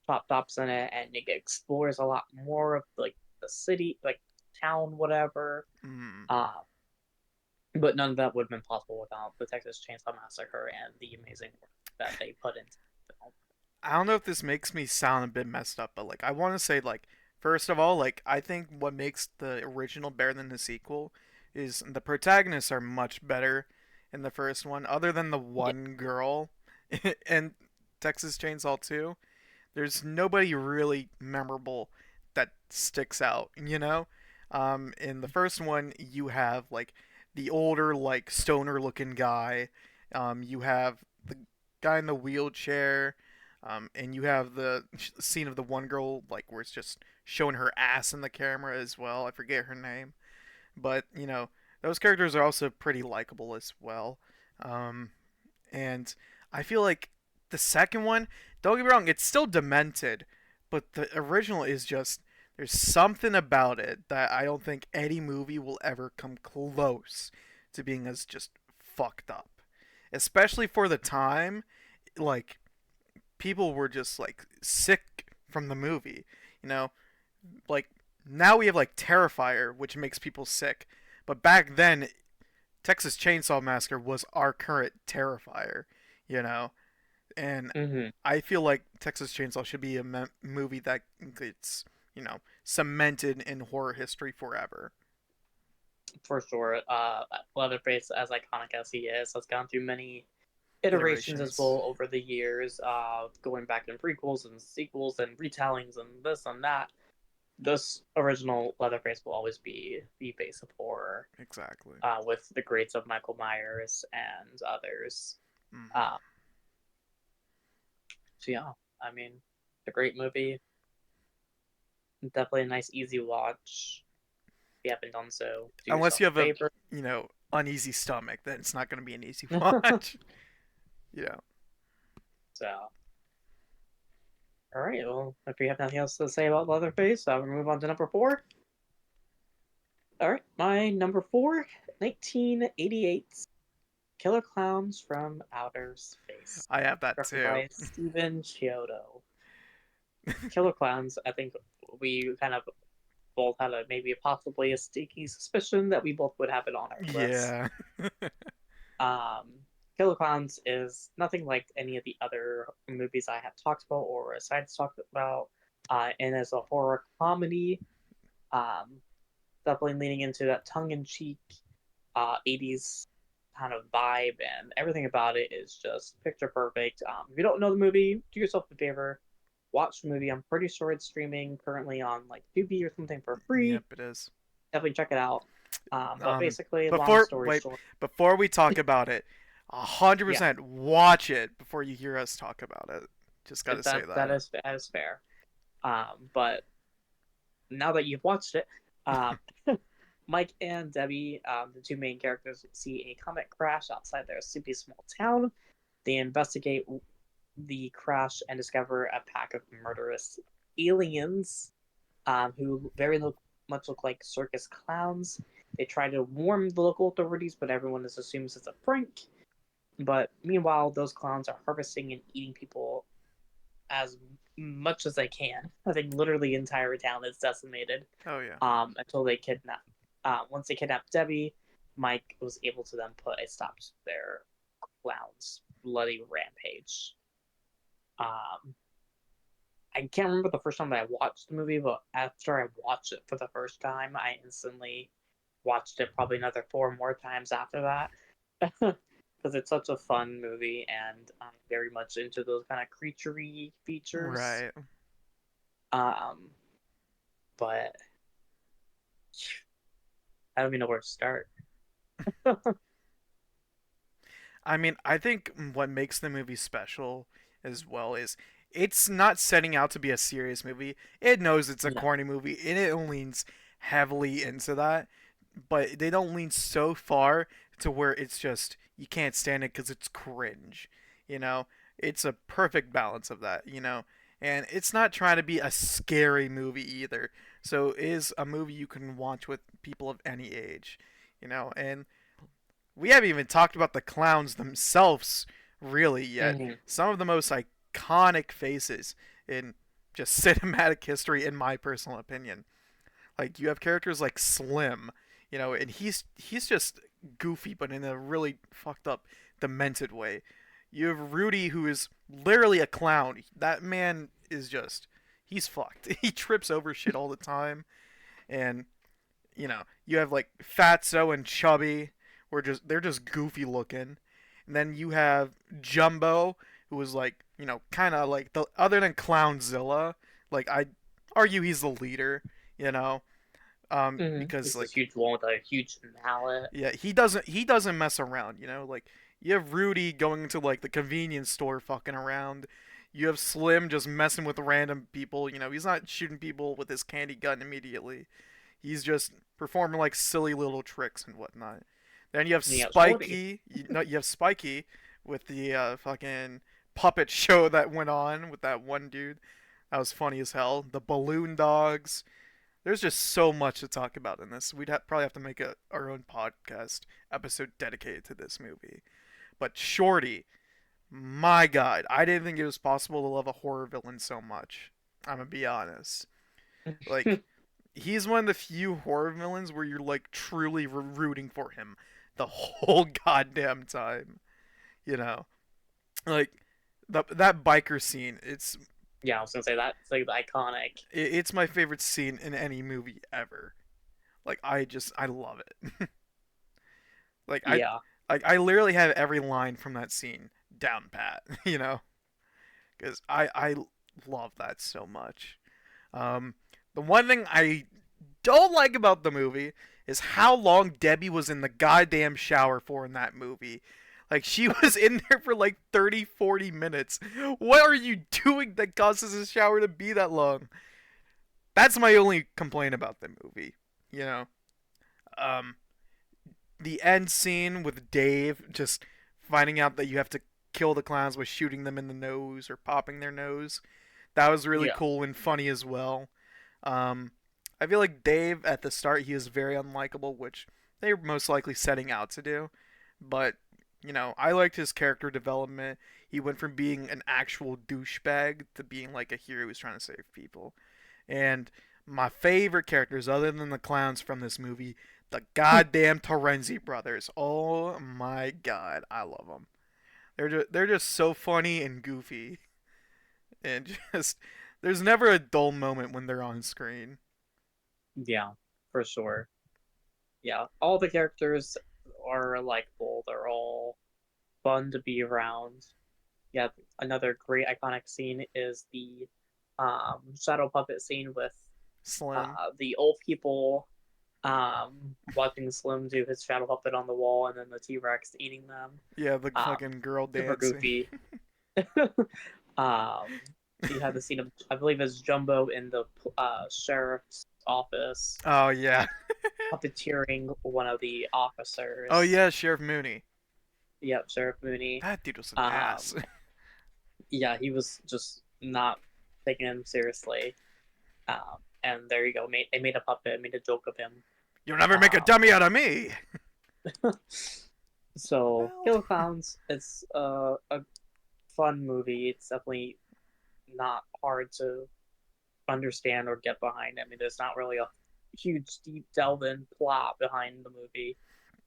Pop Tops in it, and it explores a lot more of like the city, like town, whatever. Mm. Uh, but none of that would have been possible without the Texas Chainsaw Massacre and the amazing work that they put into. I don't know if this makes me sound a bit messed up, but like I want to say like first of all, like I think what makes the original better than the sequel is the protagonists are much better in the first one, other than the Yeah. one girl and Texas Chainsaw 2. There's nobody really memorable that sticks out, you know? In the first one, you have like the older, like stoner looking guy. You have the guy in the wheelchair. And you have the scene of the one girl, like where it's just showing her ass in the camera as well. I forget her name, but those characters are also pretty likable as well. Um, and I feel like the second one, don't get me wrong, it's still demented, but the original is just there's something about it that I don't think any movie will ever come close to being as just fucked up. Especially for the time, like people were just like sick from the movie, you know? Like now we have like Terrifier, which makes people sick. But back then Texas Chainsaw Massacre was our current Terrifier, you know? And Hmm. I feel like Texas Chainsaw should be a movie that gets, cemented in horror history forever. For sure. Leatherface, as iconic as he is, has gone through many iterations as Iterations. well over the years, going back in prequels and sequels and retellings and this and that. This original Leatherface will always be the base of horror, Exactly. with the greats of Michael Myers and others. Hmm. Uh, so yeah, I mean, a great movie. Definitely a nice, easy watch. If you haven't done so, do Unless yourself you a have a, favor. uneasy stomach, then it's not going to be an easy watch. Yeah. So, all right. Well, if you have nothing else to say about Leatherface, we'll move on to number four. All right, my number four, 1988's Killer Clowns from Outer Space, I have that directed too. by Steven Chiodo. Killer Clowns, I think we kind of both had maybe possibly a sneaky suspicion that we both would have it on our list. Yeah. Um, Killer Clowns is nothing like any of the other movies I have talked about or decided to talk about, and as a horror comedy, um, definitely leaning into that tongue-in-cheek 80s kind of vibe, and everything about it is just picture perfect. If you don't know the movie, do yourself a favor, watch the movie. I'm pretty sure it's streaming currently on like Tubi or something for free. Yep, it is. Definitely check it out. But Um, basically, long before story wait, short, before we talk about it, yeah, 100% watch it before you hear us talk about it. Just gotta say that that. is fair. But now that you've watched it, um, Mike and Debbie, the two main characters, see a comet crash outside their super small town. They investigate the crash and discover a pack of murderous aliens, who much look like circus clowns. They try to warn the local authorities, but everyone just assumes it's a prank. But meanwhile, those clowns are harvesting and eating people as much as they can. I think literally the entire town is decimated, Oh yeah. until they kidnap. Once they kidnap Debbie, Mike was able to then put a stop to their clowns' bloody rampage. Um, I can't remember the first time that I watched the movie, but after I watched it for the first time, I instantly watched it probably another four more times after that. Because it's such a fun movie, and I'm very much into those kind of creaturey features. Right. Um, but I don't even know where to start. I mean, I think what makes the movie special as well is it's not setting out to be a serious movie. It knows it's a No. corny movie and it leans heavily into that, but they don't lean so far to where it's just you can't stand it because it's cringe. You know, it's a perfect balance of that. And it's not trying to be a scary movie either. So it is a movie you can watch with people of any age. And we haven't even talked about the clowns themselves really yet. Mm-hmm. Some of the most iconic faces in just cinematic history, in my personal opinion. Like you have characters like Slim, and he's just goofy, but in a really fucked up, demented way. You have Rudy, who is literally a clown. That man is just, he's fucked. He trips over shit all the time. And, you have like Fatso and Chubby, they're just goofy looking. And then you have Jumbo, who is like, kind of like the other than Clownzilla, like I argue he's the leader, you know, because He's this like huge one with a huge mallet. yeah, he doesn't mess around, like you have Rudy going to like the convenience store fucking around. You have Slim just messing with random people, he's not shooting people with his candy gun immediately. He's just performing like silly little tricks and whatnot. Then you have And you got Shorty. Spiky. You have Spiky with the fucking puppet show that went on with that one dude. That was funny as hell. The balloon dogs. There's just so much to talk about in this. Probably have to make our own podcast episode dedicated to this movie. But Shorty, my God, I didn't think it was possible to love a horror villain so much. I'm gonna be honest. Like, he's one of the few horror villains where you're like truly rooting for him the whole goddamn time. You know, like that biker scene. Yeah, I was gonna say that. It's like iconic. It's my favorite scene in any movie ever. Like I love it. like I Yeah. I literally have every line from that scene down pat. Because I love that so much. The one thing I don't like about the movie is how long Debbie was in the goddamn shower for in that movie. Like, she was in there for like 30, 40 minutes. What are you doing that causes a shower to be that long? That's my only complaint about the movie. You know? Um, the end scene with Dave just finding out that you have to kill the clowns by shooting them in the nose or popping their nose. That was really Yeah. cool and funny as well. Um, I feel like Dave at the start he was very unlikable, which they were most likely setting out to do. But I liked his character development. He went from being an actual douchebag to being like a hero who's trying to save people. And my favorite characters, other than the clowns from this movie, the goddamn Terenzi brothers. Oh my god, I love them. They're just so funny and goofy, and just there's never a dull moment when they're on screen. Yeah, for sure. Yeah, all the characters are likable. They're all fun to be around. Yeah, another great iconic scene is the shadow puppet scene with Slim. the old people watching Slim do his shadow puppet on the wall, and then the T Rex eating them. Yeah, the Um, fucking girl Super dancing. goofy. um, you had the scene of I believe it's Jumbo in the sheriff's office Oh yeah. puppeteering one of the Oh officers. yeah, Sheriff Mooney. Yep, Sheriff Mooney. That dude was an ass. Um, yeah, he was just not taking him seriously. And there you go. They made a puppet, made a joke of him. You'll never make a Um, dummy out of me. so Well, Killer Clowns, it's a fun movie. It's definitely not hard to understand or get behind. I mean, there's not really a huge deep delve in plot behind the movie,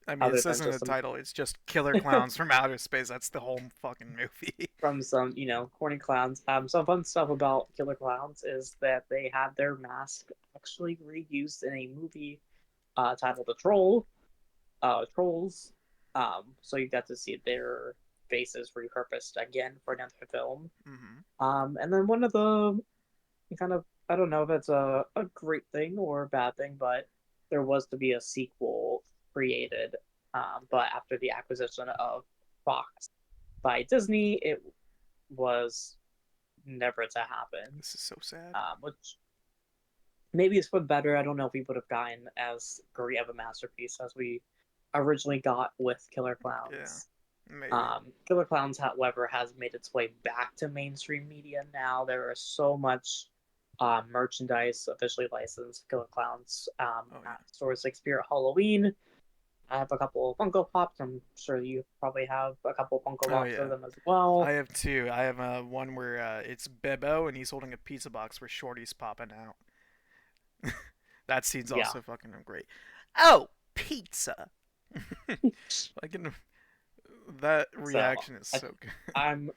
I mean, it other says than in the just some title, it's just killer clowns from outer space. That's the whole fucking movie. from some corny clowns. Some fun stuff about Killer Clowns is that they had their mask actually reused in a movie titled The Trolls. So you got to see their faces repurposed again for another film. hmm And then one of the kind of I don't know if it's a great thing or a bad thing, but there was to be a sequel created. But after the acquisition of Fox by Disney, it was never to happen. This is so sad. Which maybe is for the better. I don't know if we would have gotten as great of a masterpiece as we originally got with Killer Yeah, Clowns. maybe. Killer Clowns, however, has made its way back to mainstream media now. There is so much merchandise officially licensed Killer Clowns Oh yeah. at stores like Spirit Halloween. I have a couple of Funko Pops. I'm sure you probably have a couple of Funko Oh Pops yeah. of them as I well. have two. I have one where it's Bebo and he's holding a pizza box where Shorty's popping out. That scene's Yeah. also fucking great. Oh, pizza. Like in That So reaction is I, so good.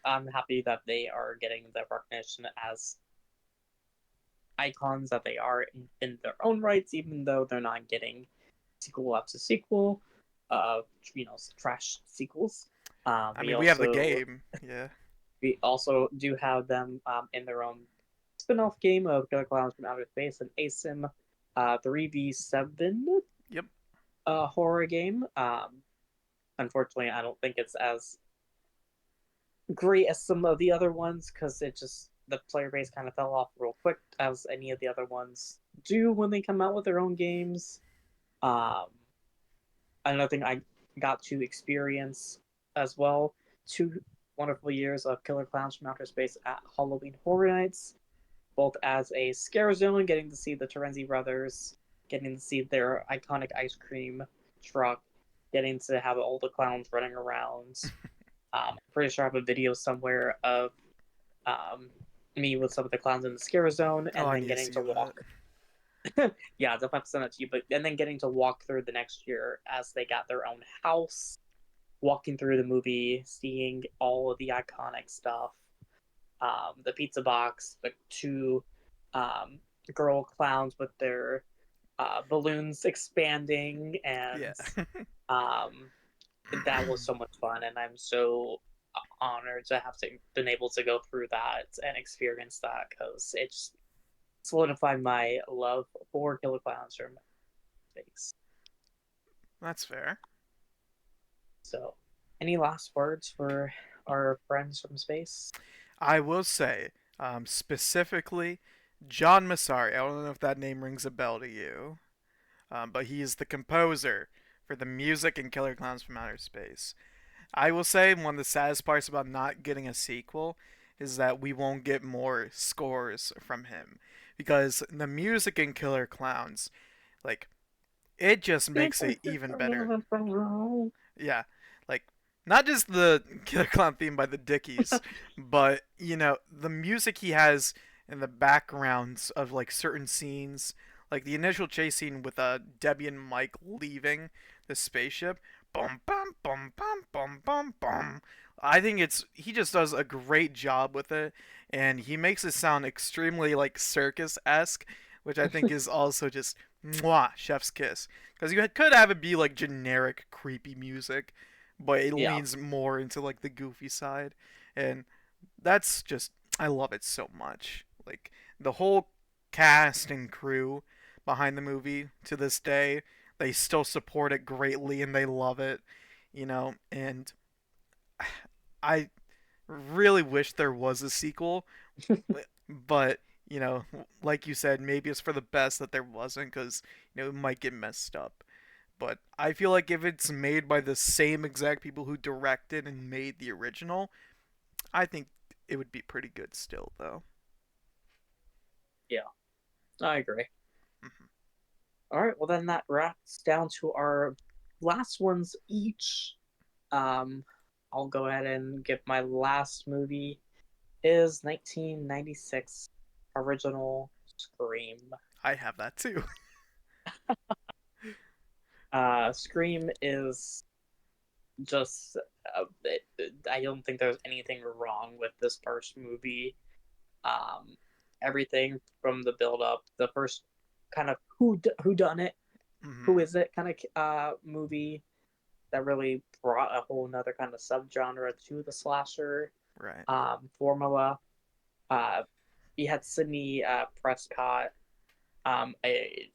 I'm happy that they are getting the recognition as icons that they are in their own rights, even though they're not getting sequel after sequel, uh, trash sequels. I mean, we have the game. Yeah. We also do have them in their own spin-off game of Killer Clowns from Outer Space and ASIM 3v7 Yep. horror game. Unfortunately, I don't think it's as great as some of the other ones because it just the player base kind of fell off real quick as any of the other ones do when they come out with their own games. Um, Another thing I got to experience as well 2 wonderful years of Killer Clowns from Outer Space at Halloween Horror Nights, both as a scare zone, getting to see the Terenzi brothers, getting to see their iconic ice cream truck, getting to have all the clowns running around. I'm pretty sure I have a video somewhere of um, me with some of the clowns in the scare zone, Oh, and I then need to getting see to that. walk. Yeah, I'll have to send that to you. But and then getting to walk through the next year as they got their own house, walking through the movie, seeing all of the iconic stuff, the pizza box, the two um, girl clowns with their balloons expanding, Yeah. and um, that was so much fun. And I'm so honored to have been able to go through that and experience that because it's solidified my love for Killer Clowns from Space. That's fair. So, any last words for our friends from space? I will say, specifically, John Massari. I don't know if that name rings a bell to you, but he is the composer for the music in Killer Clowns from Outer Space. I will say one of the saddest parts about not getting a sequel is that we won't get more scores from him because the music in Killer Clowns, like, it just makes it even better. Yeah, like not just the Killer Clown theme by the Dickies, but the music he has in the backgrounds of like certain scenes, like the initial chase scene with Debbie and Mike leaving the spaceship. Bum bum bum bum bum bum bum. I think he just does a great job with it, and he makes it sound extremely like circus esque, which I think is also just mwah, chef's kiss. Because you could have it be like generic creepy music, but it Yeah, leans more into like the goofy side, and that's just I love it so much. Like the whole cast and crew behind the movie to this day, they still support it greatly and they love it, and I really wish there was a sequel, but like you said, maybe it's for the best that there wasn't because it might get messed up. But I feel like if it's made by the same exact people who directed and made the original, I think it would be pretty good still, though. yeah, I agree. Mm-hmm. All right, well then that wraps down to our last ones each. Um, I'll go ahead and give my last movie is 1996 original Scream. I have that too. Scream is just I don't think there's anything wrong with this first movie. Um, Everything from the build up, the first kind of who done it, who Mm-hmm. is it kind of movie that really brought a whole another kind of subgenre to the slasher Right. formula. Uh, you had Sydney Prescott, a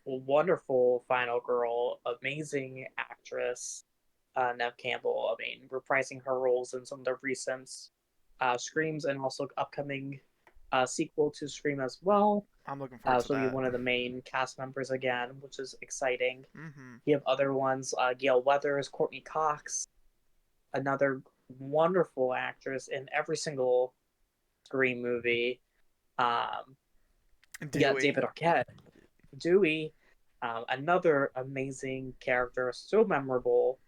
wonderful final girl, amazing actress, Nev Campbell. I mean, reprising her roles in some of the recent Screams and also upcoming sequel to Scream as well. I'm looking forward to She'll be that. one of the main cast members again, which is exciting. Mm-hmm. You have other ones, Gail Weathers, Courtney Cox, another wonderful actress in every single Scream movie. Um, you got Dewey. David Arquette, Dewey, another amazing character, so memorable.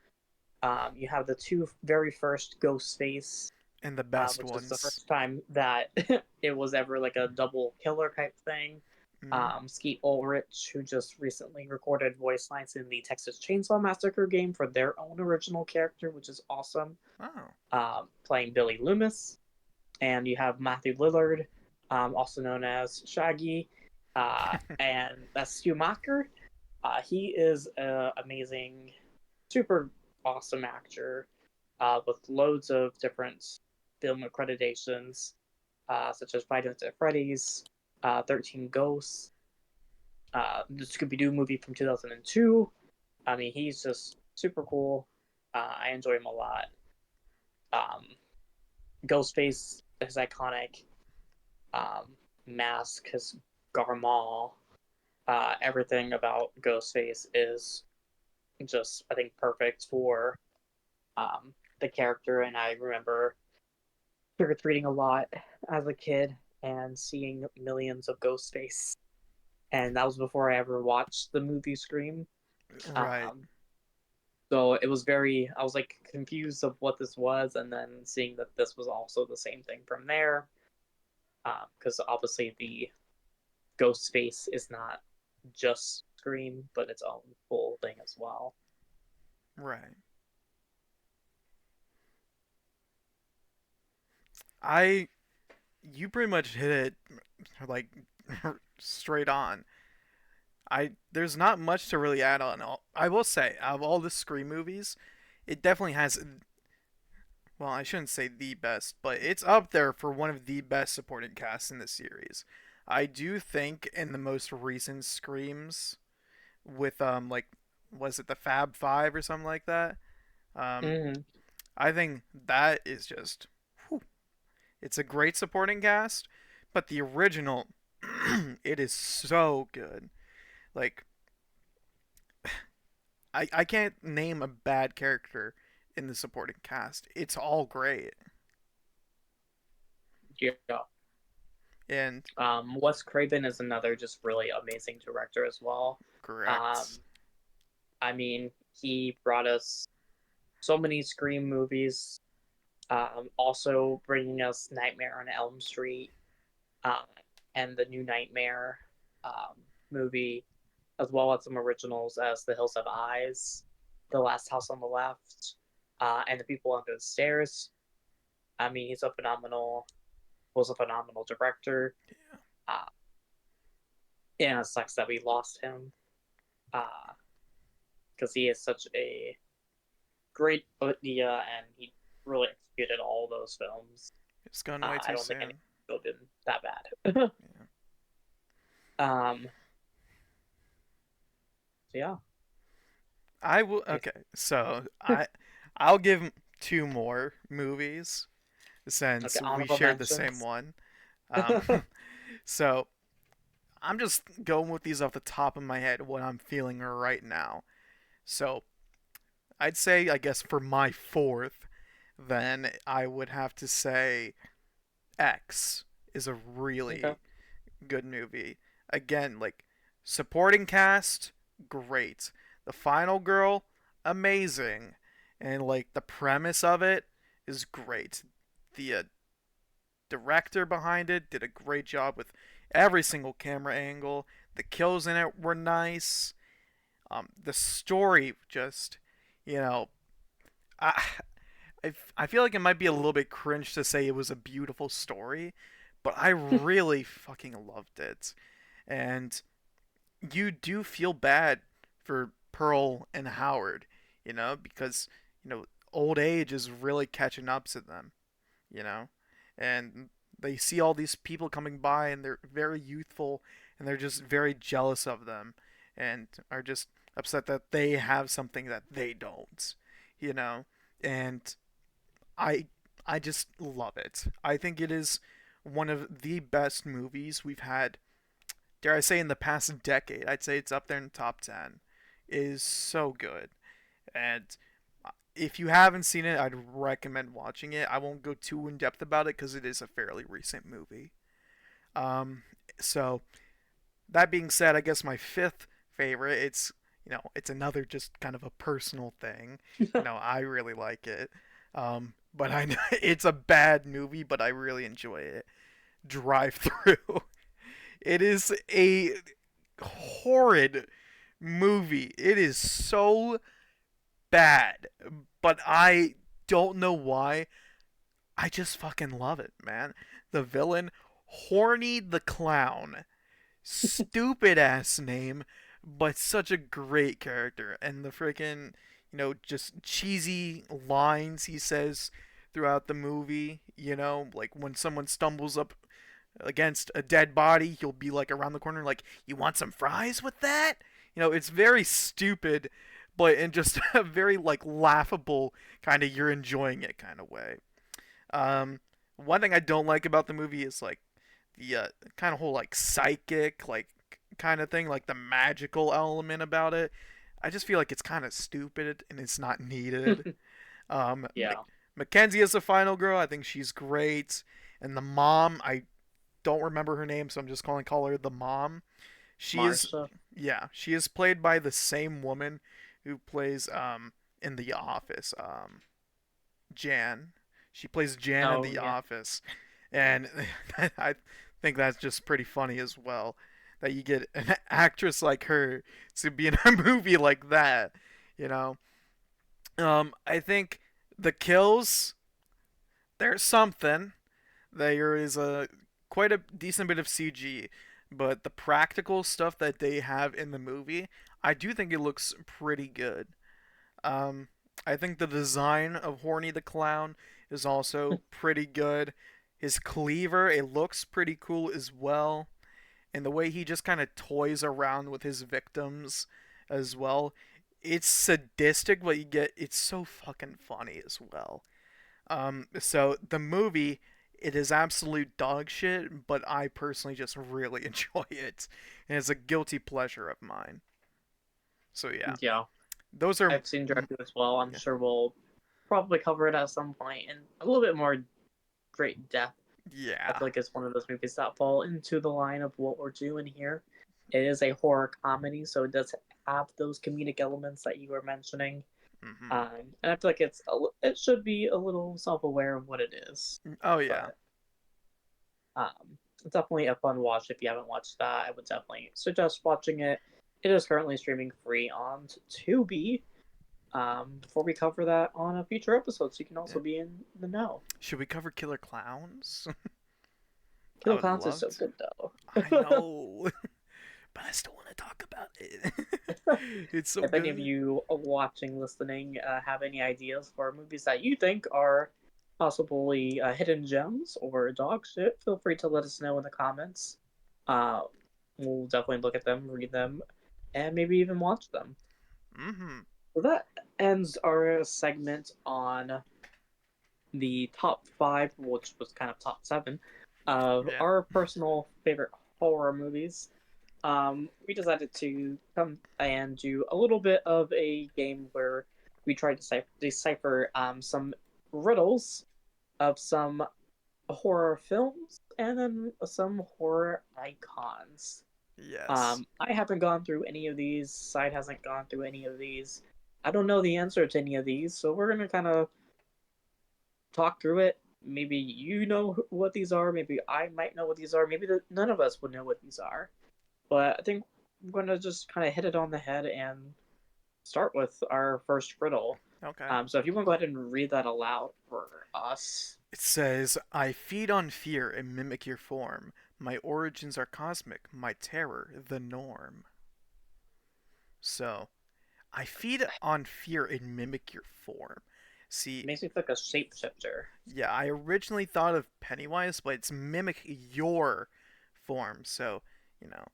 You have the two very first Ghostface, And the best which is the ones. first time that it was ever like a double killer type thing. Mm. Skeet Ulrich, who just recently recorded voice lines in the Texas Chainsaw Massacre game for their own original character, which is awesome. Oh. Playing Billy Loomis. And you have Matthew Lillard, also known as Shaggy, and that's Schumacher. He is an amazing, super awesome actor with loads of different film accreditations, such as Five Nights at Freddy's, 13 Ghosts, the Scooby Doo movie from 2002. I mean, he's just super cool. I enjoy him a lot. Um, Ghostface is iconic. Mask, his Garmal, everything about Ghostface is just, I think, perfect for the character. And I remember trick or treating a lot as a kid and seeing millions of Ghostface. And that was before I ever watched the movie Scream. Right. Um, so it was very, I was like confused of what this was, and then seeing that this was also the same thing from there. Because obviously the Ghostface is not just Scream, but its own full thing as well. Right. I you pretty much hit it like straight on. I there's not much to really add on. I will say, out of all the Scream movies, it definitely has, well, I shouldn't say the best, but it's up there for one of the best supporting casts in the series. I do think in the most recent Screams with like, was it the Fab Five or something like that? Um Mm-hmm. I think that is just, whew, it's a great supporting cast, but the original it is so good. Like, I can't name a bad character in the supporting cast. It's all great. Yeah. And Wes Craven is another just really amazing director as well. correct. Um, I mean, he brought us so many Scream movies. Also bringing us Nightmare on Elm Street, uh, and the new Nightmare movie, as well as some originals as The Hills Have Eyes, The Last House on the Left, and The People Under the Stairs. I mean, was a phenomenal director. Yeah. Uh, and it sucks that we lost him because he is such a great idea and he really executed all those films. It's gone way I too don't think any soon. have been that bad. Yeah. um, so yeah. I will. Okay, so I'll give two more movies Okay, since we honorable shared the same mentions. one. Um, so I'm just going with these off the top of my head, what I'm feeling right now. So I'd say, I guess for my fourth, then I would have to say X is a Okay. really good movie. Again, like, supporting cast, great. The final girl, amazing. And like the premise of it is great. The director behind it did a great job with every single camera angle. The kills in it were nice. The story just, you know, I, I feel like it might be a little bit cringe to say it was a beautiful story, but I really fucking loved it. And you do feel bad for Pearl and Howard, because, old age is really catching up to them, you know? And they see all these people coming by and they're very youthful and they're just very jealous of them and are just upset that they have something that they don't, you know? And I I just love it. I think it is one of the best movies we've had, dare I say, in the past decade. I'd say it's up there in the top 10. It is so good. And if you haven't seen it, I'd recommend watching it. I won't go too in depth about it because it is a fairly recent movie. Um, so that being said, I guess my fifth favorite, it's another just kind of a personal thing. I really like it. But I know it's a bad movie, but I really enjoy it. Drive Through. It is a horrid movie. It is so bad, but I don't know why. I just fucking love it, man. The villain, Horny the Clown. Stupid ass name, but such a great character. And the freaking, just cheesy lines he says throughout the movie, like when someone stumbles up against a dead body, he'll be like around the corner, like, "You want some fries with that?" It's very stupid, but in just a very like laughable kind of you're enjoying it kind of way. Um, One thing I don't like about the movie is like the kind of whole like psychic like kind of thing, like the magical element about it. I just feel like it's kind of stupid and it's not needed. Um, Yeah, Mackenzie is the final girl. I think she's great, and the mom, I don't remember her name, so I'm just calling call her the mom. She is, Marsha. yeah, she is played by the same woman who plays in The Office, Jan. She plays Jan in Oh The yeah. Office, and I think that's just pretty funny as well. That you get an actress like her to be in a movie like that, you know. I think the kills, there's something. There is a quite a decent bit of CG, but the practical stuff that they have in the movie, I do think it looks pretty good. Um, I think the design of Horny the Clown is also pretty good. His cleaver, it looks pretty cool as well. And the way he just kind of toys around with his victims as well. It's sadistic, but it's so fucking funny as well. So the movie, it is absolute dog shit, but I personally just really enjoy it, and it's a guilty pleasure of mine. So yeah, Yeah, those are I've seen Dracula as well. I'm yeah, sure we'll probably cover it at some point in a little bit more great depth. I yeah. feel like it's one of those movies that fall into the line of what we're doing here. It is a horror comedy, so it does have those comedic elements that you were mentioning. Hmm. And I feel like it should be a little self-aware of what it is. Oh yeah. But it's definitely a fun watch if you haven't watched that. I would definitely suggest watching it. It is currently streaming free on Tubi. Before we cover that on a future episode, so you can Yeah. also be in the know. Should we cover Killer Clowns? I Killer would Clowns is love so to. good though. I know, but I still want to talk about it. It's so If any of good. you watching, listening, have any ideas for movies that you think are possibly hidden gems or dog shit, feel free to let us know in the comments. Uh, we'll definitely look at them, read them, and maybe even watch them. Mm-hmm. So that ends our segment on the top five, which was kind of top seven, of Yeah. our personal favorite horror movies. We decided to come and do a little bit of a game where we tried to decipher some riddles of some horror films and then some horror icons. Yes. I haven't gone through any of these. Side hasn't gone through any of these. I don't know the answer to any of these, so we're gonna kind of talk through it. Maybe you know what these are. Maybe I might know what these are. Maybe none of us would know what these are. But I think I'm going to just kind of hit it on the head and start with our first riddle. Okay. So if you want to go ahead and read that aloud for us. It says, I feed on fear and mimic your form. My origins are cosmic, my terror the norm. So, I feed on fear and mimic your form. It See, makes me feel like a shapeshifter. yeah, I originally thought of Pennywise, but it's mimic your form. So, you know,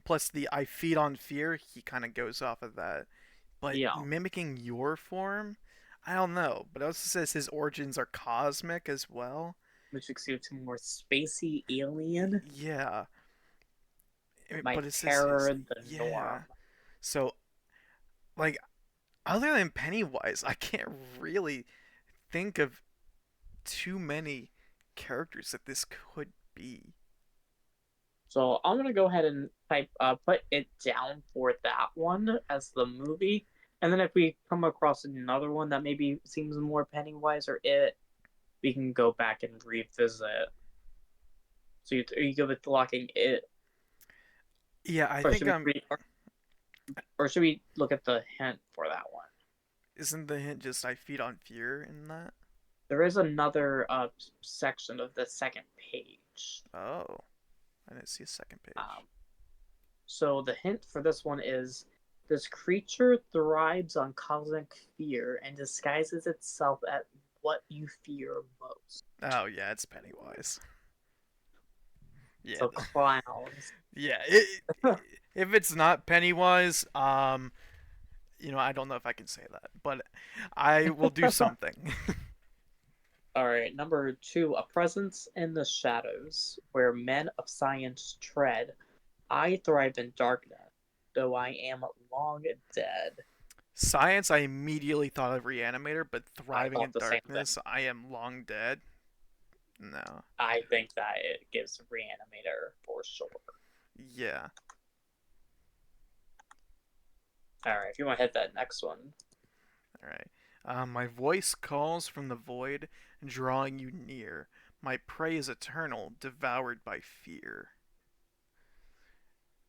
plus the I feed on fear, he kind of goes off of that. But Yeah. mimicking your form, I don't know. But it also says his origins are cosmic as well. Which makes you more spacey alien. Yeah, My but it says his, terror, the yeah. norm. So like other than Pennywise, I can't really think of too many characters that this could be. So I'm gonna go ahead and put it down for that one as the movie, and then if we come across another one that maybe seems more Pennywise or it, we can go back and revisit. So you go with locking it. Yeah, I Or think should we I'm. read, or should we look at the hint for that one? Isn't the hint just I feed on fear in that? There is another section of the second page. Oh, I didn't see a second page. Um, so the hint for this one is this creature thrives on causing fear and disguises itself as what you fear most. Oh yeah, it's Pennywise. Yeah, So clowns. yeah. If it's not Pennywise, I don't know if I can say that, but I will do something. All right, number two, a presence in the shadows where men of science tread. I thrive in darkness, though I am long dead. Science, I immediately thought of Reanimator, but I thriving thought in the same thing. darkness, I am long dead. No. I think that it gives Reanimator for sure. Yeah. All right, if you want to hit that next one. All right. My voice calls from the void, drawing you near. My prey is eternal, devoured by fear.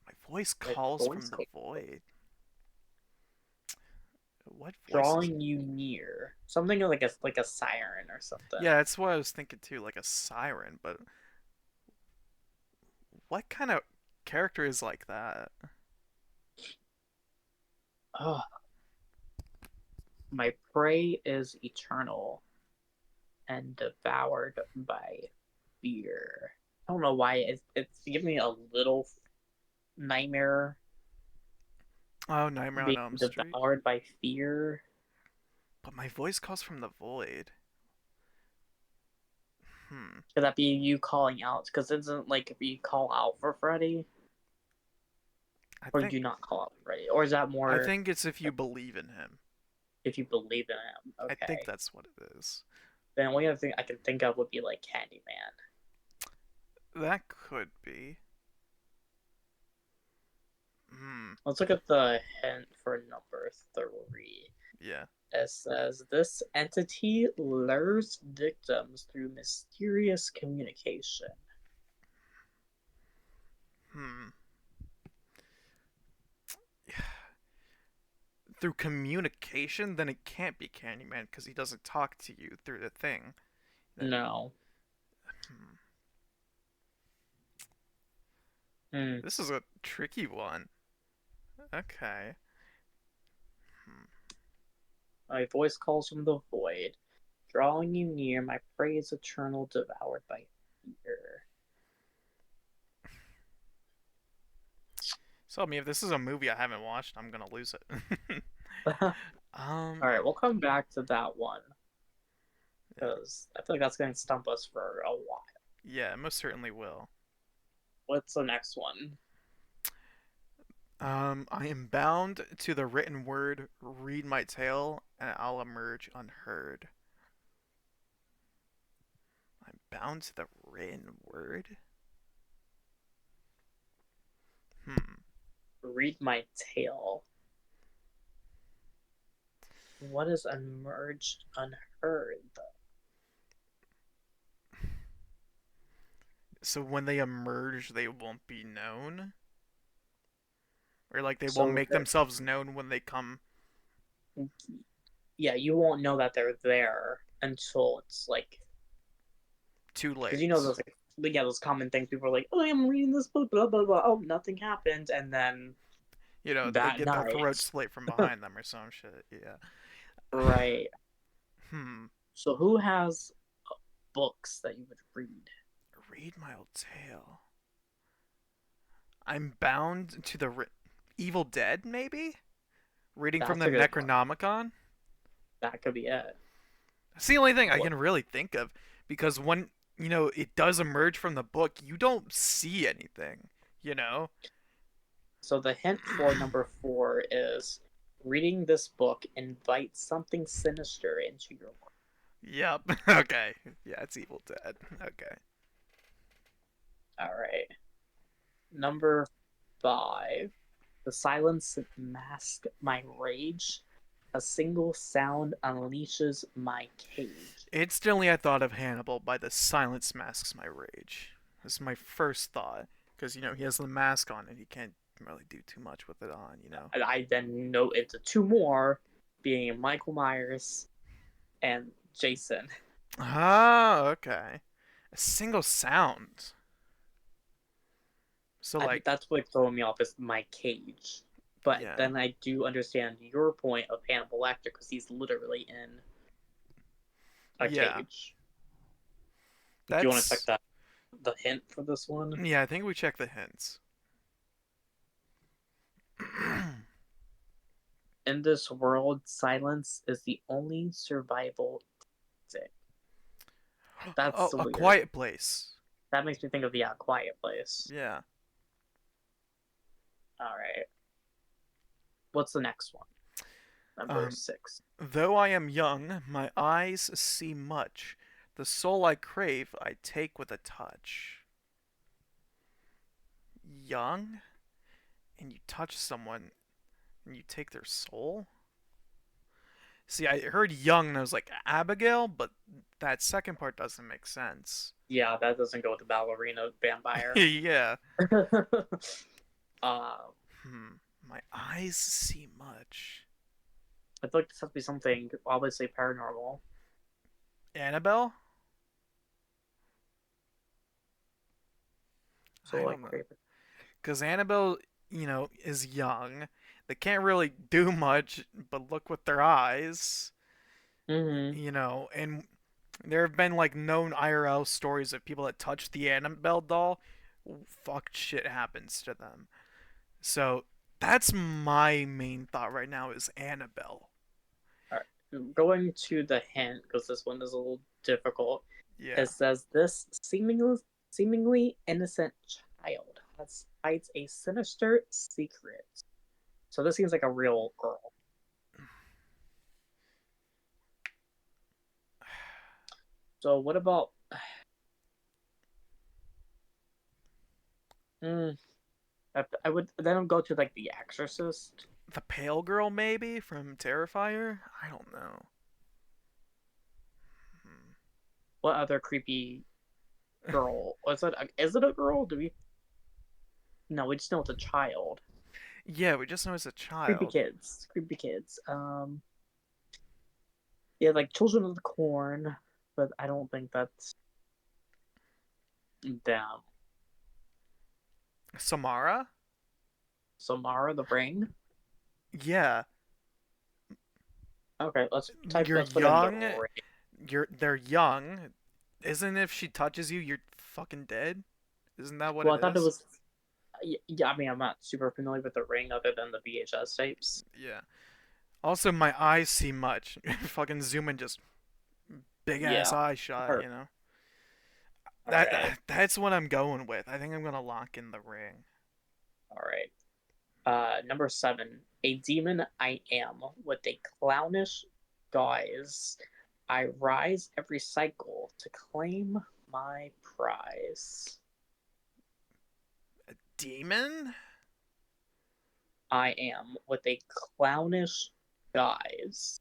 My voice My calls from voice the void. What voice is drawing you near. Something like a siren or something. Yeah, that's what I was thinking too, like a siren, but what kind of character is like that? Oh, my prey is eternal and devoured by fear. I don't know why it's giving me a little nightmare Oh, Nightmare on being Elm Street. devoured by fear. But my voice calls from the void. Hmm. Could that be you calling out? Because isn't like if you call out for Freddy, I or think do you not call out for Freddy, or is that I more think it's if you believe in him. if you believe in him? I think Okay, that's what it is. then the only other thing I can think of would be like Candyman. That could be. Hmm. Let's look at the hint for number three. Yeah. It says this entity lures victims through mysterious communication. Hmm. Through communication, then it can't be Candyman because he doesn't talk to you through the thing. That. No. Hmm. Hmm. This is a tricky one. Okay. Hmm. My voice calls from the void, drawing you near. My prey is eternal, devoured by fear. So, I mean, if this is a movie I haven't watched, I'm gonna lose it. All um. right, we'll come back to that one Yeah. because I feel like that's going to stump us for a while. Yeah, most certainly will. What's the next one? I am bound to the written word. Read my tale, and I'll emerge unheard. I'm bound to the written word. Hmm. Read my tale. What is emerged unheard, though? So when they emerge, they won't be known, or like they won't So make themselves known when they come. yeah, you won't know that they're there until it's like Too because late. you know those those common things. People are like, "Oh, I'm reading this book, blah blah blah." Oh, nothing happened, and then They that get the night, throat slit from behind them or some shit. Yeah. right? Hmm. So who has books that you would read? Read my old tale. I'm bound to the Evil Dead, maybe? Reading from That's the a good one. Necronomicon? That could be it. That's the only thing I What? can really think of. Because when, it does emerge from the book, you don't see anything, you know? So the hint for number four is reading this book invites something sinister into your world. Yep. Okay. Yeah, it's Evil Dead. Okay. All right. Number five. The silence masks my rage. A single sound unleashes my cage. Instantly, I thought of Hannibal by the silence masks my rage. This is my first thought. because he has the mask on and he can't really do too much with it on. And I then note into two more, being Michael Myers and Jason. Ah, okay. A single sound. So like, That's what throwing me off is my cage. But yeah, then I do understand your point of Hannibal Lecter because he's literally in a yeah. cage. Do you want to check That's that the hint for this one? yeah. I think we check the hints. In this world, silence is the only survival tactic. Oh, That's A weird. Quiet Place. That makes me think of Quiet Place. Yeah. All right. What's the next one? Number Um, 6. Though I am young, my eyes see much. The soul I crave, I take with a touch. Young, and you touch someone, and you take their soul. See, I heard young and I was like Abigail, but that second part doesn't make sense. Yeah, that doesn't go with the ballerina vampire. Yeah. uh, My eyes see much. I feel like this has to be something obviously paranormal. Annabelle? So I like don't know. Craven. Because Annabelle, is young. They can't really do much but look with their eyes, Mm-hmm. and there have been like known IRL stories of people that touch the Annabelle doll. Fucked shit happens to them. So that's my main thought right now is Annabelle. All right. Going to the hint because this one is a little difficult. Yeah. It says this seemingly innocent child hides a sinister secret. So this seems like a real girl. So what about? Mm, I would then go to like The Exorcist. The pale girl maybe from Terrifier? I don't know. What other creepy girl? Was it? Is it a girl? Do we? No, we just know it's a child. Yeah, we just know it's a Creepy child. kids. Creepy kids. Yeah, like Children of the Corn, but I don't think that's them. Samara? Samara the Ring. Yeah. Okay, You're let's put in the young. ring. They're young. Isn't if she touches you, you're fucking dead? Isn't that what Well, it I thought it is? was. Yeah, I mean, I'm not super familiar with the ring other than the VHS tapes. Yeah. Also, my eyes see much. fucking zoom in, just big ass Yeah. eye shot. Her. All That right. that's what I'm going with. I think I'm gonna lock in the ring. All right. Number 7. A demon I am with a clownish guise. I rise every cycle to claim my prize. Demon? I am with a clownish guise.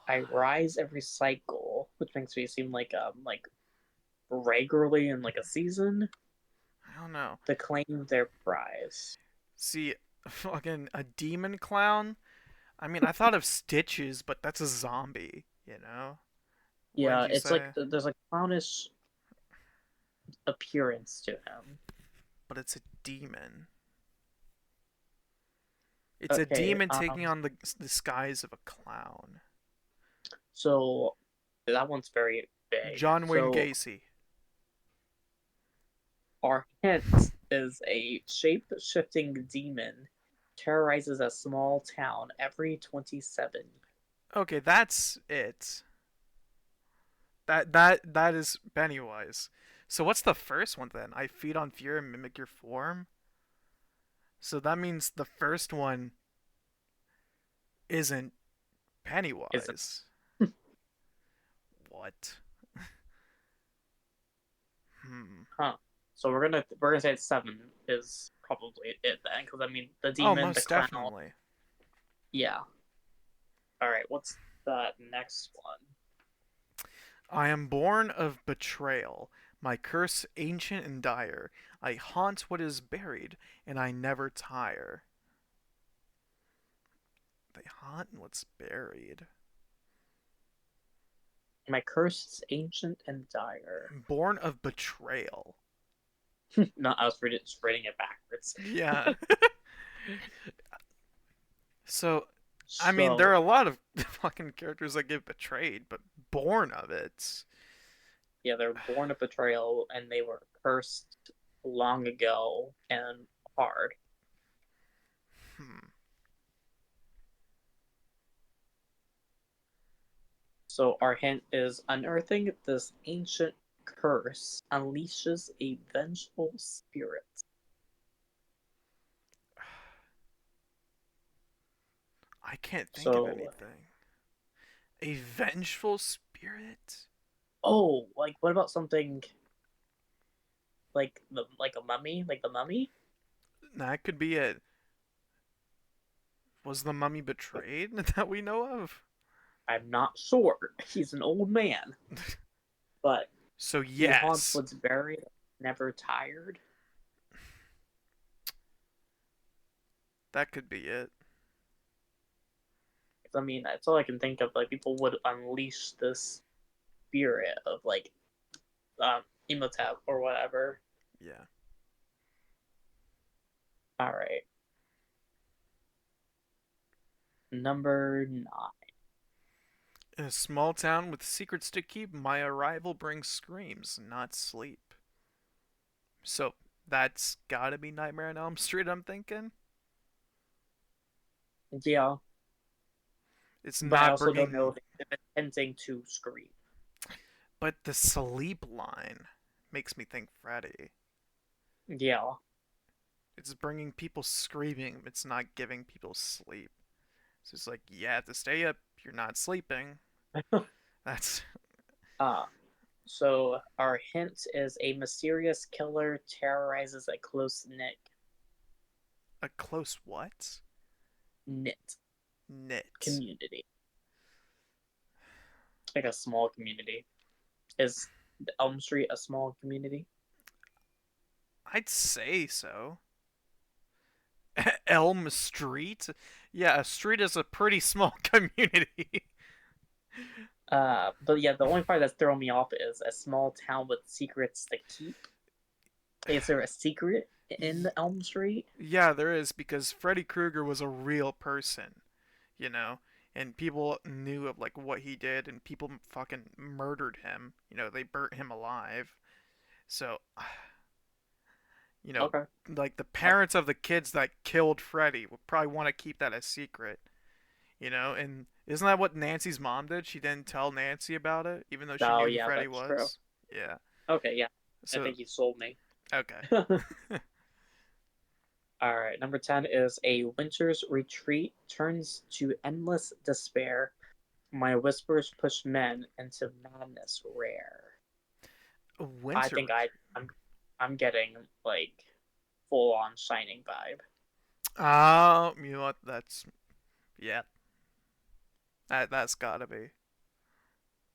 I rise every cycle, which makes me seem like regularly in like a season I don't know. to claim their prize. See, fucking a demon clown. I mean, I thought of Stitches, but that's a zombie. What did Yeah, you it's like say? there's a clownish appearance to him. But it's a demon. It's a Okay, demon taking on the disguise of a clown. so that one's very big. John Wayne So Gacy. our hint is a shape-shifting demon terrorizes a small town every 27. Okay, that's it. That is Pennywise. So what's the first one then? I feed on fear and mimic your form. So that means the first one isn't Is it? Pennywise. What? Hmm. Huh. So we're gonna say 7 is probably it then, because I mean the Oh, demon, the most clown. definitely. Yeah. All right. What's the next one? I am born of betrayal. My curse ancient and dire. I haunt what is buried, and I never tire. They haunt what's buried. My curse is ancient and dire. Born of betrayal. No, I was reading it backwards. Yeah. So, I mean, there are So, a lot of fucking characters that get betrayed, but born of it. yeah, they're born of betrayal and they were cursed long ago and hard. Hmm. So, our hint is unearthing this ancient curse unleashes a vengeful spirit. I can't think of So, anything. A vengeful spirit? oh, like what about something like a mummy, like the mummy? That could be it. Was the mummy betrayed that we know of? I'm not sure. He's an old man, but So, he haunts yes. what's buried, never tired. That could be it. I mean, that's all I can think of. Like people would unleash this spirit of like Imhotep or whatever. Yeah. All right, number 9. In a small town with secrets to keep, my arrival brings screams, not sleep. So, that's gotta be Nightmare on Elm Street, I'm thinking. Yeah, It's but I not also don't know bringing. if it's intending to scream. But the sleep line makes me think Freddy. Yeah, It's bringing people screaming, it's not giving people sleep. So it's like, you have to stay up, you're not sleeping. That's uh, so our hint is a mysterious killer terrorizes a close a close what? knit Knit. community, like a small community. Is Elm Street a small community? I'd say so. Elm Street? Yeah, a street is a pretty small community. But yeah, the only part that's throwing me off is a small town with secrets to keep. Is there a secret in the Elm Street? Yeah, there is because Freddy Krueger was a real person, you know, and people knew of like what he did, and people fucking murdered him. They burnt him alive. So, you know, Okay. like the I, parents of the kids that killed Freddy would probably want to keep that a secret. And isn't that what Nancy's mom did? She didn't tell Nancy about it, even though she oh knew who yeah, Freddy that's true. was. Yeah. Okay, yeah. I So, think you sold me. okay. All right, number 10 is a winter's retreat turns to endless despair. My whispers push men into madness rare. I Winter think retreat. I'm getting like full on Shining vibe. You know what? Yeah. That's gotta be.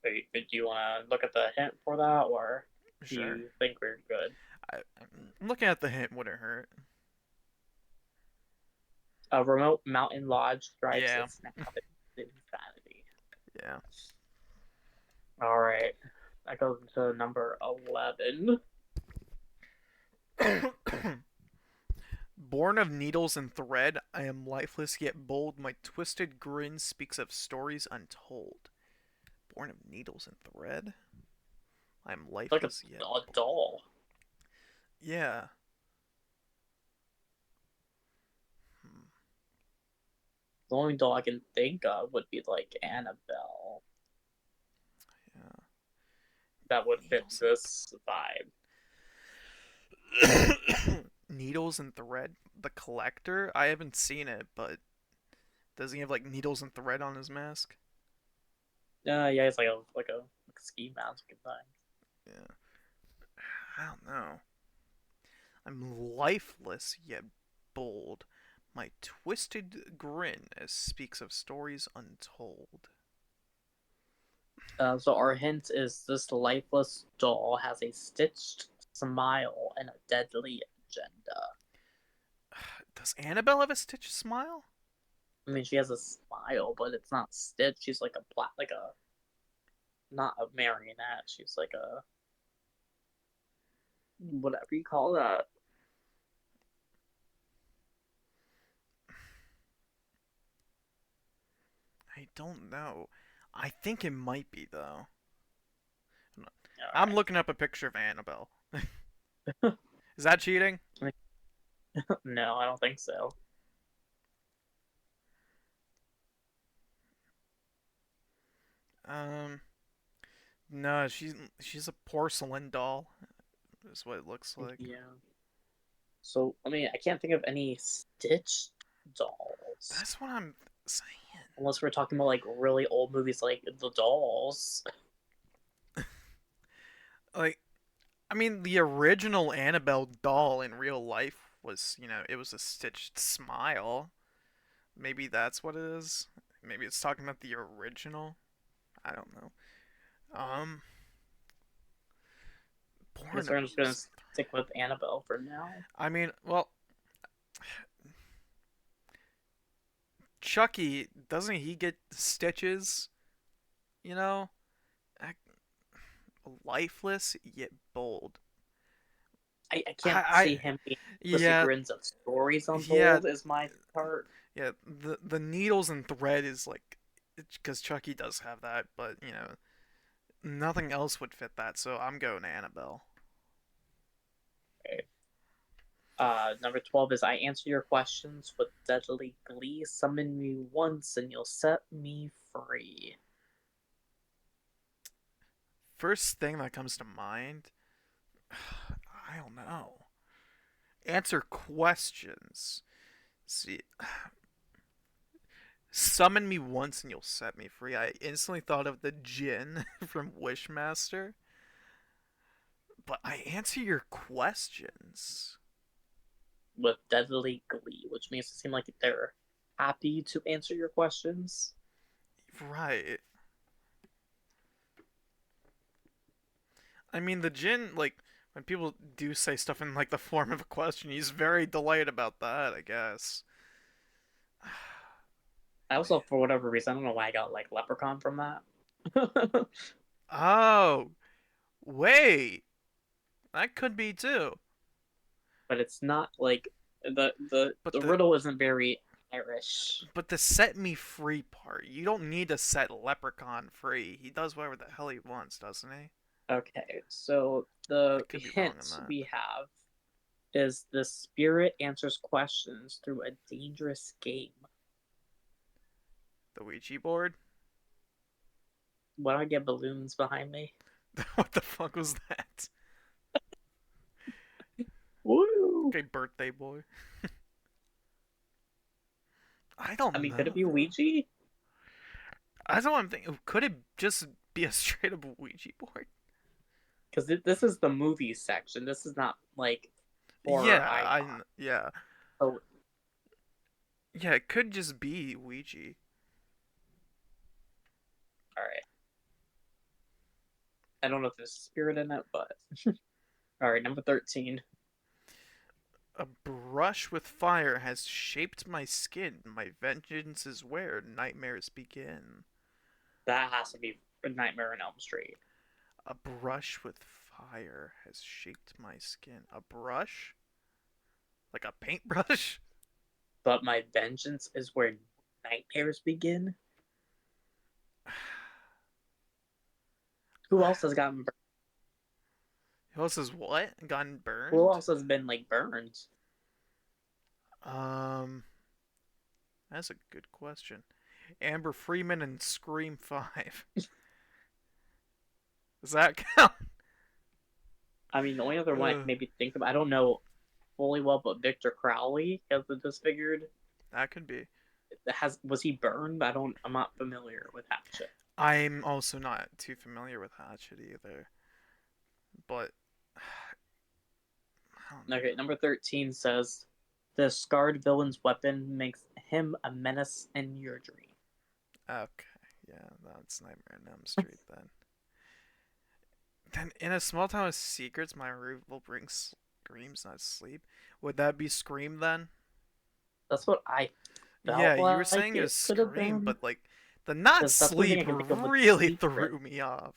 Do you want to look at the hint for that, or do Sure. you think we're good? I'm looking at the hint wouldn't hurt. A remote mountain lodge drives Yeah. its inhabitants to insanity. Yeah. All right, that goes into number 11. Born of needles and thread, I am lifeless yet bold. My twisted grin speaks of stories untold. Born of needles and thread? I am It's like lifeless yet a bold. doll. Yeah. Hmm. The only doll I can think of would be like Annabelle. Yeah. That would fit Needles this vibe. and needles and thread. The collector. I haven't seen it, but does he have like needles and thread on his mask? Yeah, it's like a ski mask thing. Yeah. I don't know. I'm lifeless yet bold. My twisted grin as speaks of stories untold. So our hint is this lifeless doll has a stitched smile and a deadly agenda. Does Annabelle have a Stitch smile? I mean, she has a smile, but it's not stitched. She's like like a not a marionette. She's like a whatever you call that. I don't know. I think it might be though. I'm All looking up a picture of Annabelle. Is that cheating? right. No, I don't think so. Um, no, she's a porcelain doll. Is what it looks like. Yeah. So I mean, I can't think of any stitched dolls That's what I'm saying. unless we're talking about like really old movies like The Dolls. Like, I mean, the original Annabelle doll in real life was, it was a stitched smile. Maybe that's what it is. Maybe it's talking about the original. I don't know. Um, I guess Born we're just gonna Amusing. stick with Annabelle for now. I mean, well, Chucky doesn't he get stitches? You know, lifeless yet bold. I can't I see him being twisted yeah grins of stories yeah untold is my part. yeah. The needles and thread is like because Chucky does have that, but nothing else would fit that. So I'm going Annabelle. Okay. Number 12 is I answer your questions with deadly glee. Summon me once and you'll set me free. First thing that comes to mind, I don't know. Answer questions. See, summon me once and you'll set me free. I instantly thought of the Jinn from Wishmaster, but I answer your questions. With deadly glee, which makes it seem like they're happy to answer your questions. Right. I mean, the Jinn, like, when people do say stuff in, like, the form of a question, he's very delighted about that, I guess. I also, for whatever reason, I don't know why I got like Leprechaun from that. Oh, wait. That could be too. But it's not like But the the riddle isn't very Irish. but the set me free part, you don't need to set Leprechaun free. He does whatever the hell he wants, doesn't he? Okay, so I the could be wrong on hint that. we have is the spirit answers questions through a dangerous game. The Ouija board? Why do I get balloons behind me? What the fuck was that? Woo! Okay, birthday boy. I don't I mean, could it know. be Ouija? That's what I'm thinking. Could it just be a straight up Ouija board? Because this is the movie section. This is not like horror Yeah, icon. yeah. So, Yeah, it could just be Ouija. all right. I don't know if there's spirit in it, but all right. Number 13. A brush with fire has shaped my skin. My vengeance is where nightmares begin. That has to be a Nightmare on Elm Street. A brush with fire has shaped my skin. A brush? Like a paintbrush? But my vengeance is where nightmares begin. Who else has gotten burned? Who else is what? Gotten Who burned? else has been like burned? Um, that's a good question. Amber Freeman and Scream 5. Does that count? I mean, the only other one I can Uh, maybe think of, I don't know fully well, but Victor Crowley as the disfigured that could be. was he burned? I'm not familiar with Hatchet. I'm also not too familiar with Hatchet either. But I don't Okay, number 13 says the scarred villain's weapon makes him a menace in your dream. know. Okay. Yeah, that's Nightmare on Elm Street then. Then in a small town with secrets, my roof will bring screams, not sleep. Would that be Scream then? That's what I Yeah, felt you were like saying it it was could have Scream, been. but like the not Because that's the only thing I sleep can think of with really secret. threw me off.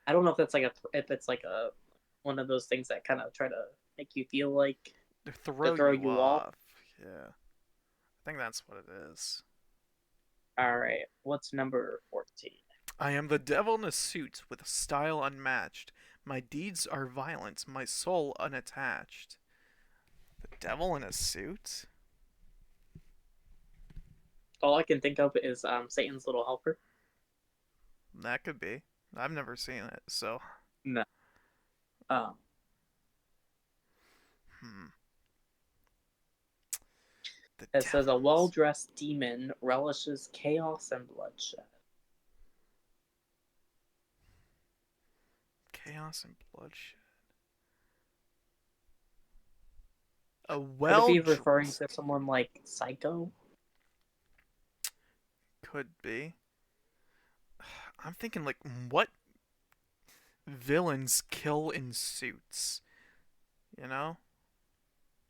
I don't know if that's like if it's like a one of those things that kind of try to make you feel like To to throw throw you you off. off. Yeah, I think that's what it is. All right, what's number 14? I am the devil in a suit with a style unmatched. My deeds are violent, my soul unattached. The devil in a suit? All I can think of is Satan's Little Helper. That could be. I've never seen it, so. No. Um, Hmm. The it says a devil is. well-dressed demon relishes chaos and bloodshed. Chaos and bloodshed. A Could it well be referring dressed. to someone like Psycho? Could be. I'm thinking, like, what villains kill in suits? You know?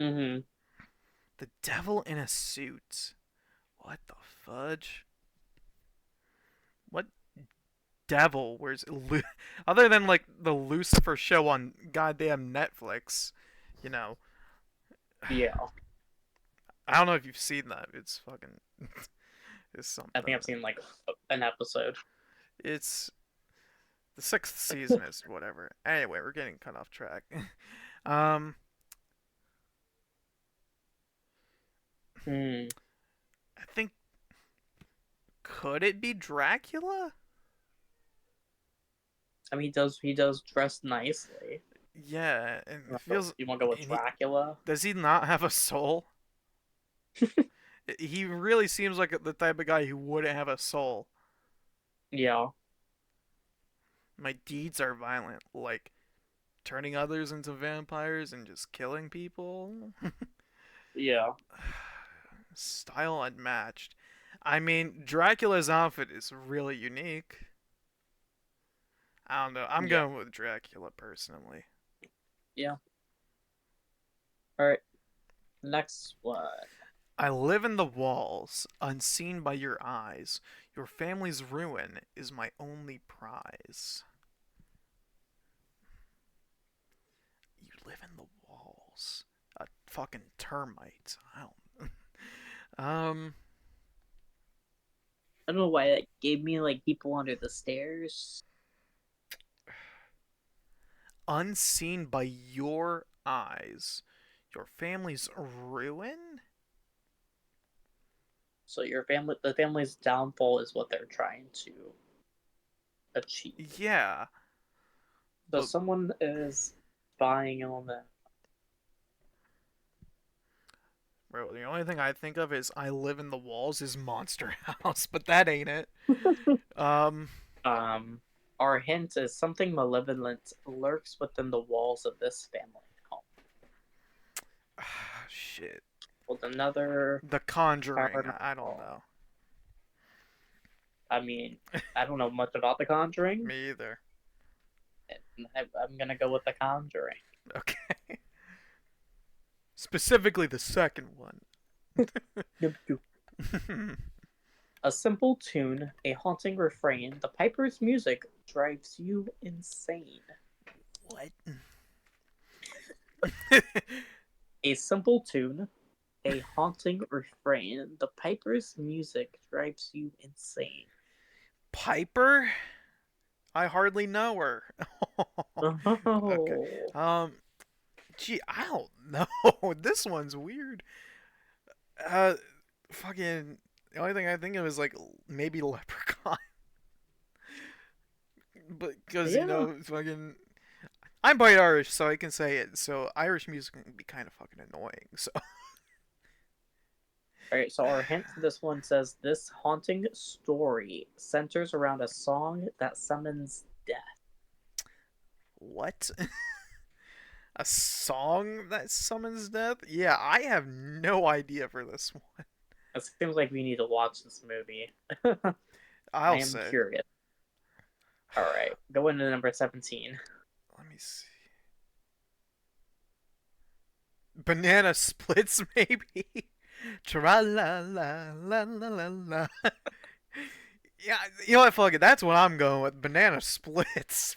Mm-hmm. The devil in a suit. What the fudge? What devil wears other than like the Lucifer show on goddamn Netflix, you know. Yeah, I don't know if you've seen that. It's fucking it's I think something. I've seen like an episode. It's the sixth season is whatever. Anyway, we're getting cut off track. um Hmm. I think could it be Dracula? I mean, he does dress nicely. Yeah, and it feels You want to go with and he Dracula? does he not have a soul? He really seems like the type of guy who wouldn't have a soul. Yeah, My deeds are violent, like turning others into vampires and just killing people. yeah, Style unmatched. I mean, Dracula's outfit is really unique. I don't know. I'm yeah, going with Dracula personally. yeah. All right, next one. I live in the walls, unseen by your eyes. Your family's ruin is my only prize. You live in the walls. A fucking termite. I don't. um, I don't know why that gave me like people under the stairs. unseen by your eyes. Your family's ruin? So the family's downfall is what they're trying to achieve. Yeah, So but someone is spying on them. bro, the only thing I think of is I live in the walls is Monster House, but that ain't it. Um, Um, our hint is something malevolent lurks within the walls of this family home. shit. With another The Conjuring. I don't paranormal. know. I mean, I don't know much about The Conjuring. Me either. I'm gonna go with The Conjuring. Okay. Specifically the second one. A simple tune, a haunting refrain, the piper's music drives you insane. What? A simple tune, a haunting refrain, the piper's music drives you insane. Piper? I hardly know her. Okay. Oh, Um, gee, I don't know. This one's weird. Uh, fucking. The only thing I think of is like maybe Leprechaun, but because yeah. fucking. I'm white Irish, so I can say it. So Irish music can be kind of fucking annoying. So All right, so our hint for this one says this haunting story centers around a song that summons death. what? A song that summons death? Yeah, I have no idea for this one. It seems like we need to watch this movie. I I'll am say. curious. All right, go into number 17. Let me see. Banana splits, maybe. Tra la la la la la la. Yeah, you know what? Fuck it. That's what I'm going with. Banana splits.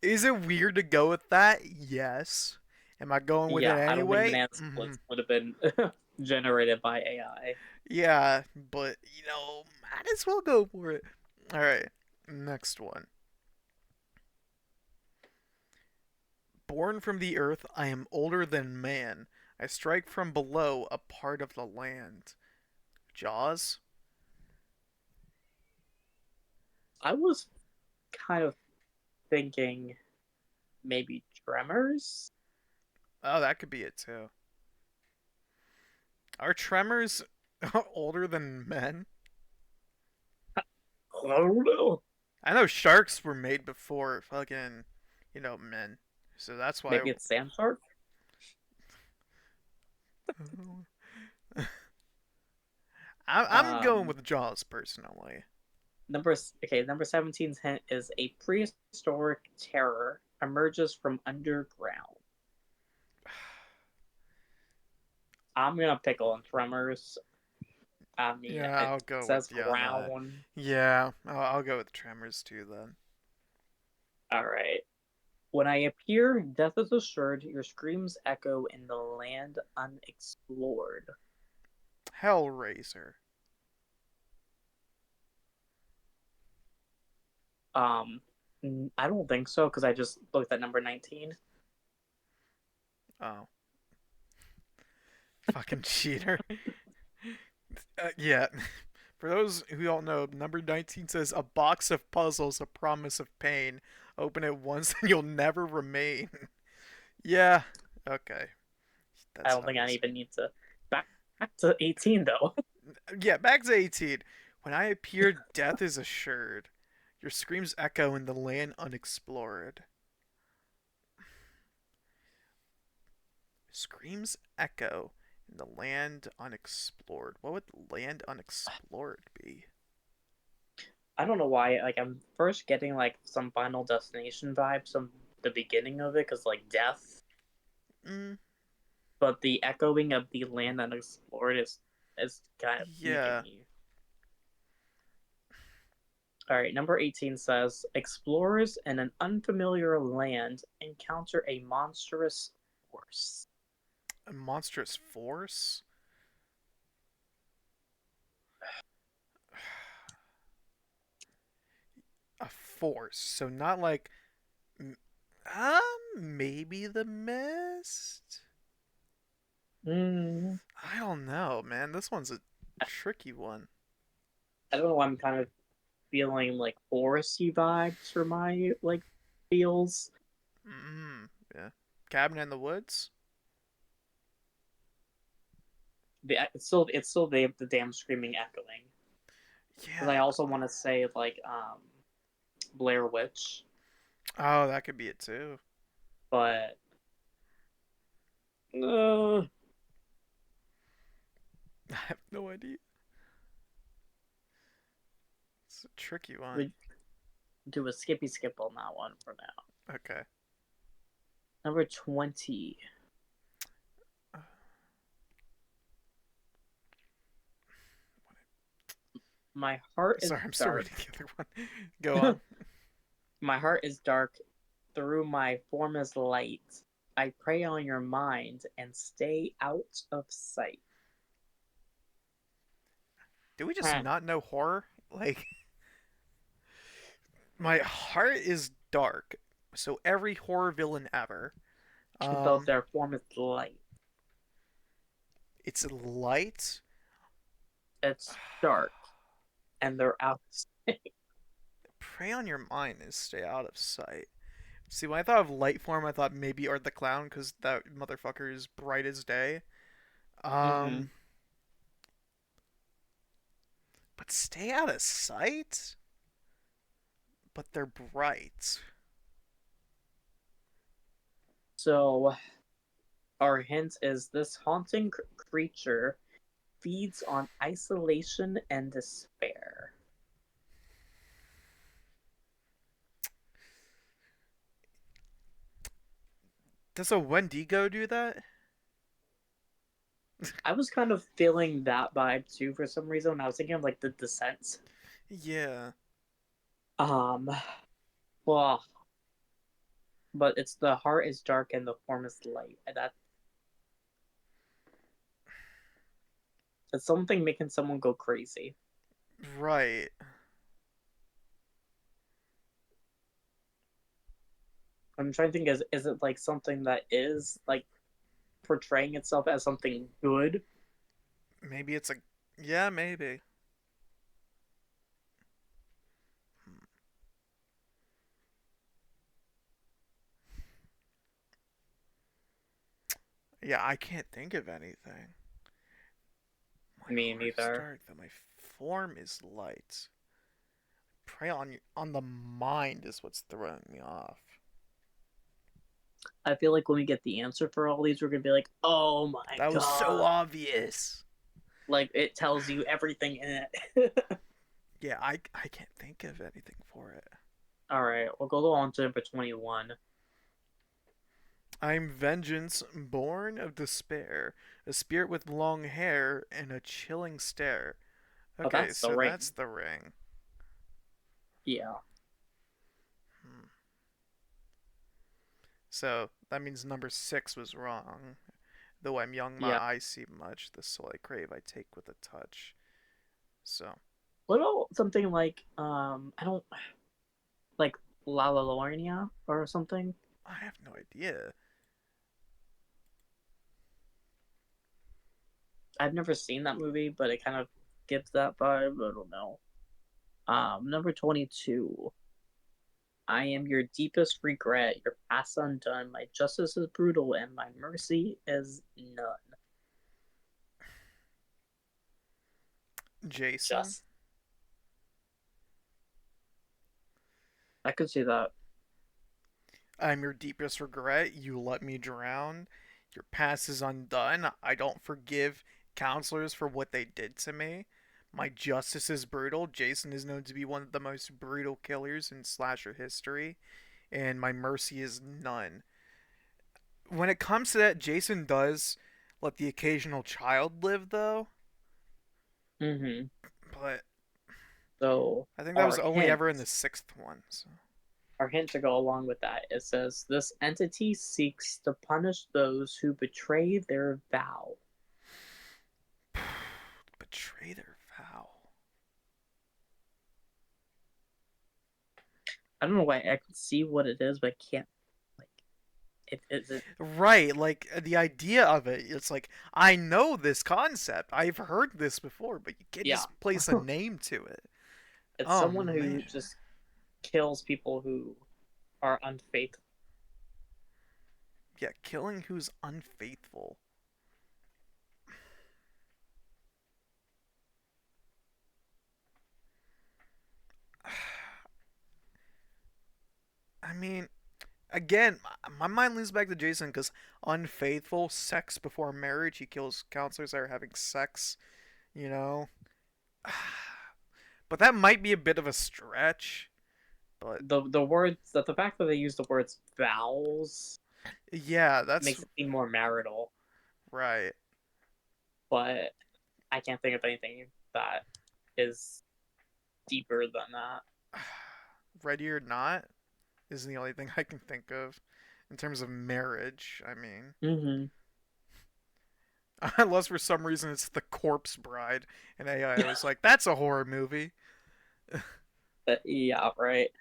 Is it weird to go with that? Yes. Am I going with it Yeah, I don't think anyway? banana Mm-hmm. splits would have been generated by AI. Yeah, but might as well go for it. All right, next one. Born from the earth, I am older than man. I strike from below a part of the land. Jaws? I was kind of thinking maybe Tremors. Oh, that could be it too. Are tremors older than men? I don't know. I know sharks were made before fucking, men. So that's why. Maybe it's Sand Shark. I'm going Um, with Jaws personally. number 17's hint is a prehistoric terror emerges from underground. I'm gonna pick on Tremors. I mean, Yeah, it I'll go says with you on that. ground. Yeah, I'll go with Tremors too then. All right. When I appear, death is assured. Your screams echo in the land unexplored. Hellraiser. Um, I don't think so because I just looked at number 19. Oh, fucking cheater. Yeah. For those who don't know, number 19 says a box of puzzles, a promise of pain. Open it once and you'll never remain. Yeah. Okay. I That's don't think I Hellraiser. even need to back to 18 though. Yeah, back to 18. When I appear, death is assured. Your screams echo in the land unexplored. Screams echo in the land unexplored. What would land unexplored be? I don't know why. Like I'm first getting like some Final Destination vibes from the beginning of it because like death, Mm, but the echoing of the land unexplored is kind of peeving yeah. me. All right, number 18 says explorers in an unfamiliar land encounter a monstrous force. A monstrous force? A force. So not like. Maybe the mist? Mm, I don't know, man. This one's a tricky one. I don't know. I'm kind of feeling like foresty vibes for my like feels. Yeah. Cabin in the Woods? It's still the damn screaming echoing. Because Yeah. I also want to say like Blair Witch, Oh, that could be it too. but uh, I have no idea. It's a tricky one. we do a skippy skip on that one for now. Okay. Number 20. Uh, My heart is Sorry, I'm still dark. reading the other one. Go on. My heart is dark. Through my form is light. I prey on your mind and stay out of sight. Do we just Huh. not know horror? Like, my heart is dark. So every horror villain ever. Though Um, their form is light. it's light. It's dark and they're out of sight. Prey on your mind is stay out of sight. See, when I thought of light form, I thought maybe Art the Clown because that motherfucker is bright as day. Mm-hmm. Um, but stay out of sight. But they're bright. So Our hint is this haunting creature feeds on isolation and despair. Does a Wendigo do that? I was kind of feeling that vibe too for some reason. I was thinking of like the Descent. Yeah. Um, well, but it's the heart is dark and the form is light. And that's something making someone go crazy. Right. I'm trying to think, is it like something that is like portraying itself as something good? Maybe it's a. Yeah, maybe. Yeah, I can't think of anything. My Me heart is neither. dark, though my form is light. Prey on the mind is what's throwing me off. I feel like when we get the answer for all these, we're gonna be like, "Oh my That was so god!" obvious. Like it tells you everything in it. Yeah, I can't think of anything for it. All right, we'll go on to number 21. I'm vengeance, born of despair, a spirit with long hair and a chilling stare. Oh, Okay, that's the so that's ring. the ring. Yeah. Hmm. So that means number 6 was wrong. Though I'm young, my Yeah. eyes see much. The soul I crave, I take with a touch. So What about something like I don't like La La Lornia or something? I have no idea. I've never seen that movie, but it kind of gives that vibe. I don't know. Number 22. I am your deepest regret, your past undone. My justice is brutal, and my mercy is none. Jason, Just, I could see that. I'm your deepest regret. You let me drown. Your past is undone. I don't forgive counselors for what they did to me. My justice is brutal. Jason is known to be one of the most brutal killers in slasher history, and my mercy is none. When it comes to that, Jason does let the occasional child live, though, Mm-hmm. but So I think that was our only hint, ever in the 6th one. So. our hint to go along with that, it says this entity seeks to punish those who betray their vow. Betray their vow. I don't know why I can see what it is, but I can't like it. Is it? Right, like the idea of it, it's like I know this concept. I've heard this before, but you can't Yeah, just place a name to it. it's Oh someone man. who just kills people who are unfaithful. Yeah, killing who's unfaithful. I mean, again, my mind leans back to Jason because unfaithful, sex before marriage. He kills counselors that are having sex, you know? But that might be a bit of a stretch. But The words that the fact that they use the words vows yeah, that's makes it seem more marital, right. but I can't think of anything that is deeper than that. Ready or Not is the only thing I can think of in terms of marriage. I mean, Mm-hmm. unless for some reason it's The Corpse Bride, and AI was like, "That's a horror movie." Yeah, right.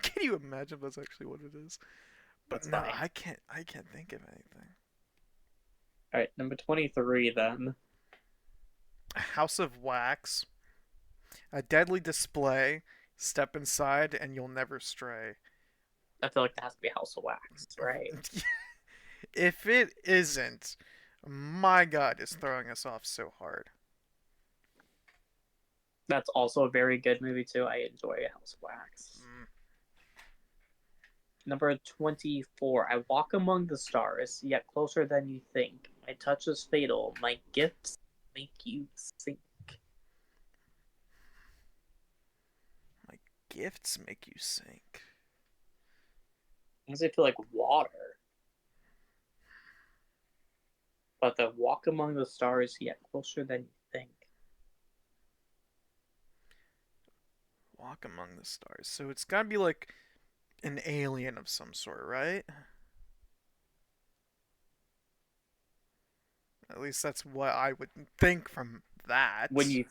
Can you imagine if that's actually what it is? But That's no, funny. I can't. I can't think of anything. All right, number 23 then. House of Wax, a deadly display. Step inside and you'll never stray. I feel like that has to be House of Wax, right? If it isn't, my God, it's throwing us off so hard. That's also a very good movie too. I enjoy House of Wax. Mm. Number 24. I walk among the stars, yet closer than you think. My touch is fatal. My gifts make you sink. My gifts make you sink. Does it feel like water? But the walk among the stars, yet closer than you think. Walk among the stars. So it's gotta be like an alien of some sort, right? At least that's what I would think from When that. you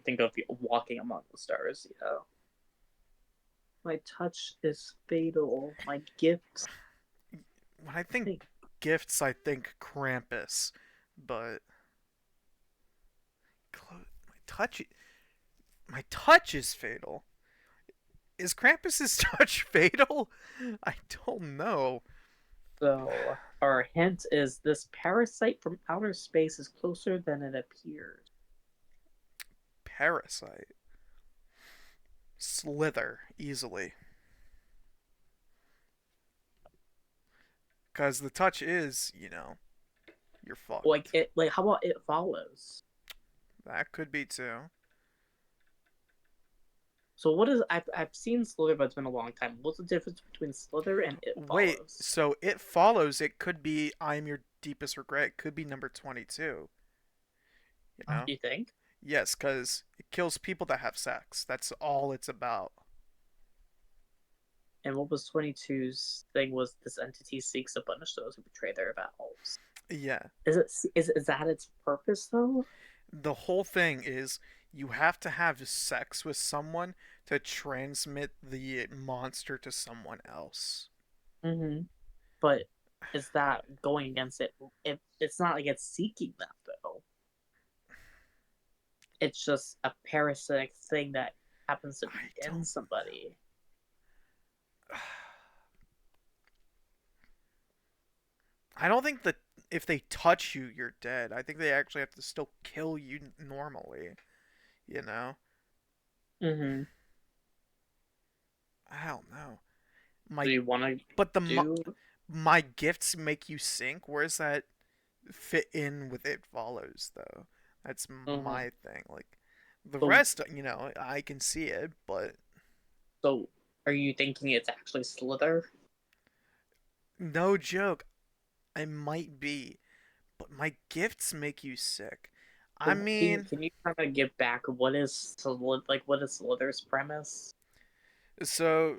think of walking among the stars, yeah. My touch is fatal. My gifts. When I think Think. gifts, I think Krampus, but my touch, my touch is fatal. Is Krampus's touch fatal? I don't know. So our hint is this parasite from outer space is closer than it appears. Parasite, Slither, easily. Because the touch is, you're Like fucked. it. Like how about it follows? That could be too. So what is I've seen Slither, but it's been a long time. What's the difference between Slither and It Wait, Follows? so it follows. It could be I'm your deepest regret. It could be number 22. You know? Do you think? Yes, because it kills people that have sex. That's all it's about. And what was 22's thing was this entity seeks to punish those who betray their vows. Yeah. Is that its purpose though? The whole thing is you have to have sex with someone to transmit the monster to someone else. Mm-hmm. But is that going against it? It's not like it's seeking that though. It's just a parasitic thing that happens to I be in don't. somebody. I don't think that if they touch you, you're dead. I think they actually have to still kill you normally. You know? Mm-hmm. I don't know. Do My you want to but do? my gifts make you sink. Where's that fit in with it follows though? That's Mm-hmm. my thing. Like the So, rest, I can see it, but so are you thinking it's actually Slither? no joke, I might be, but my gifts make you sick. I So mean, can you kind of give back what is Slither's premise? so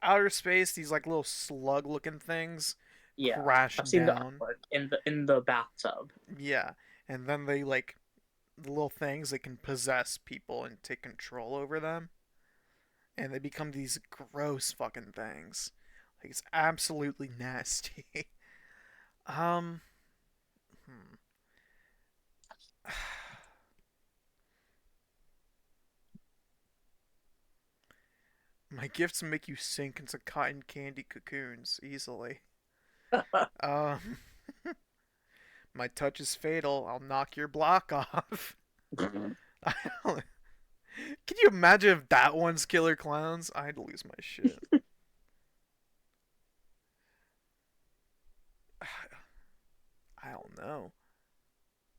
outer space, these like little slug-looking things Yeah, crash I've seen the down. artwork in the bathtub. Yeah, and then they like the little things that can possess people and take control over them, and they become these gross fucking things. Like it's absolutely nasty. um, hmm. My gifts make you sink into cotton candy cocoons easily. Um, my touch is fatal. I'll knock your block off. I don't, can you imagine if that one's Killer Clowns? I'd lose my shit. I don't know.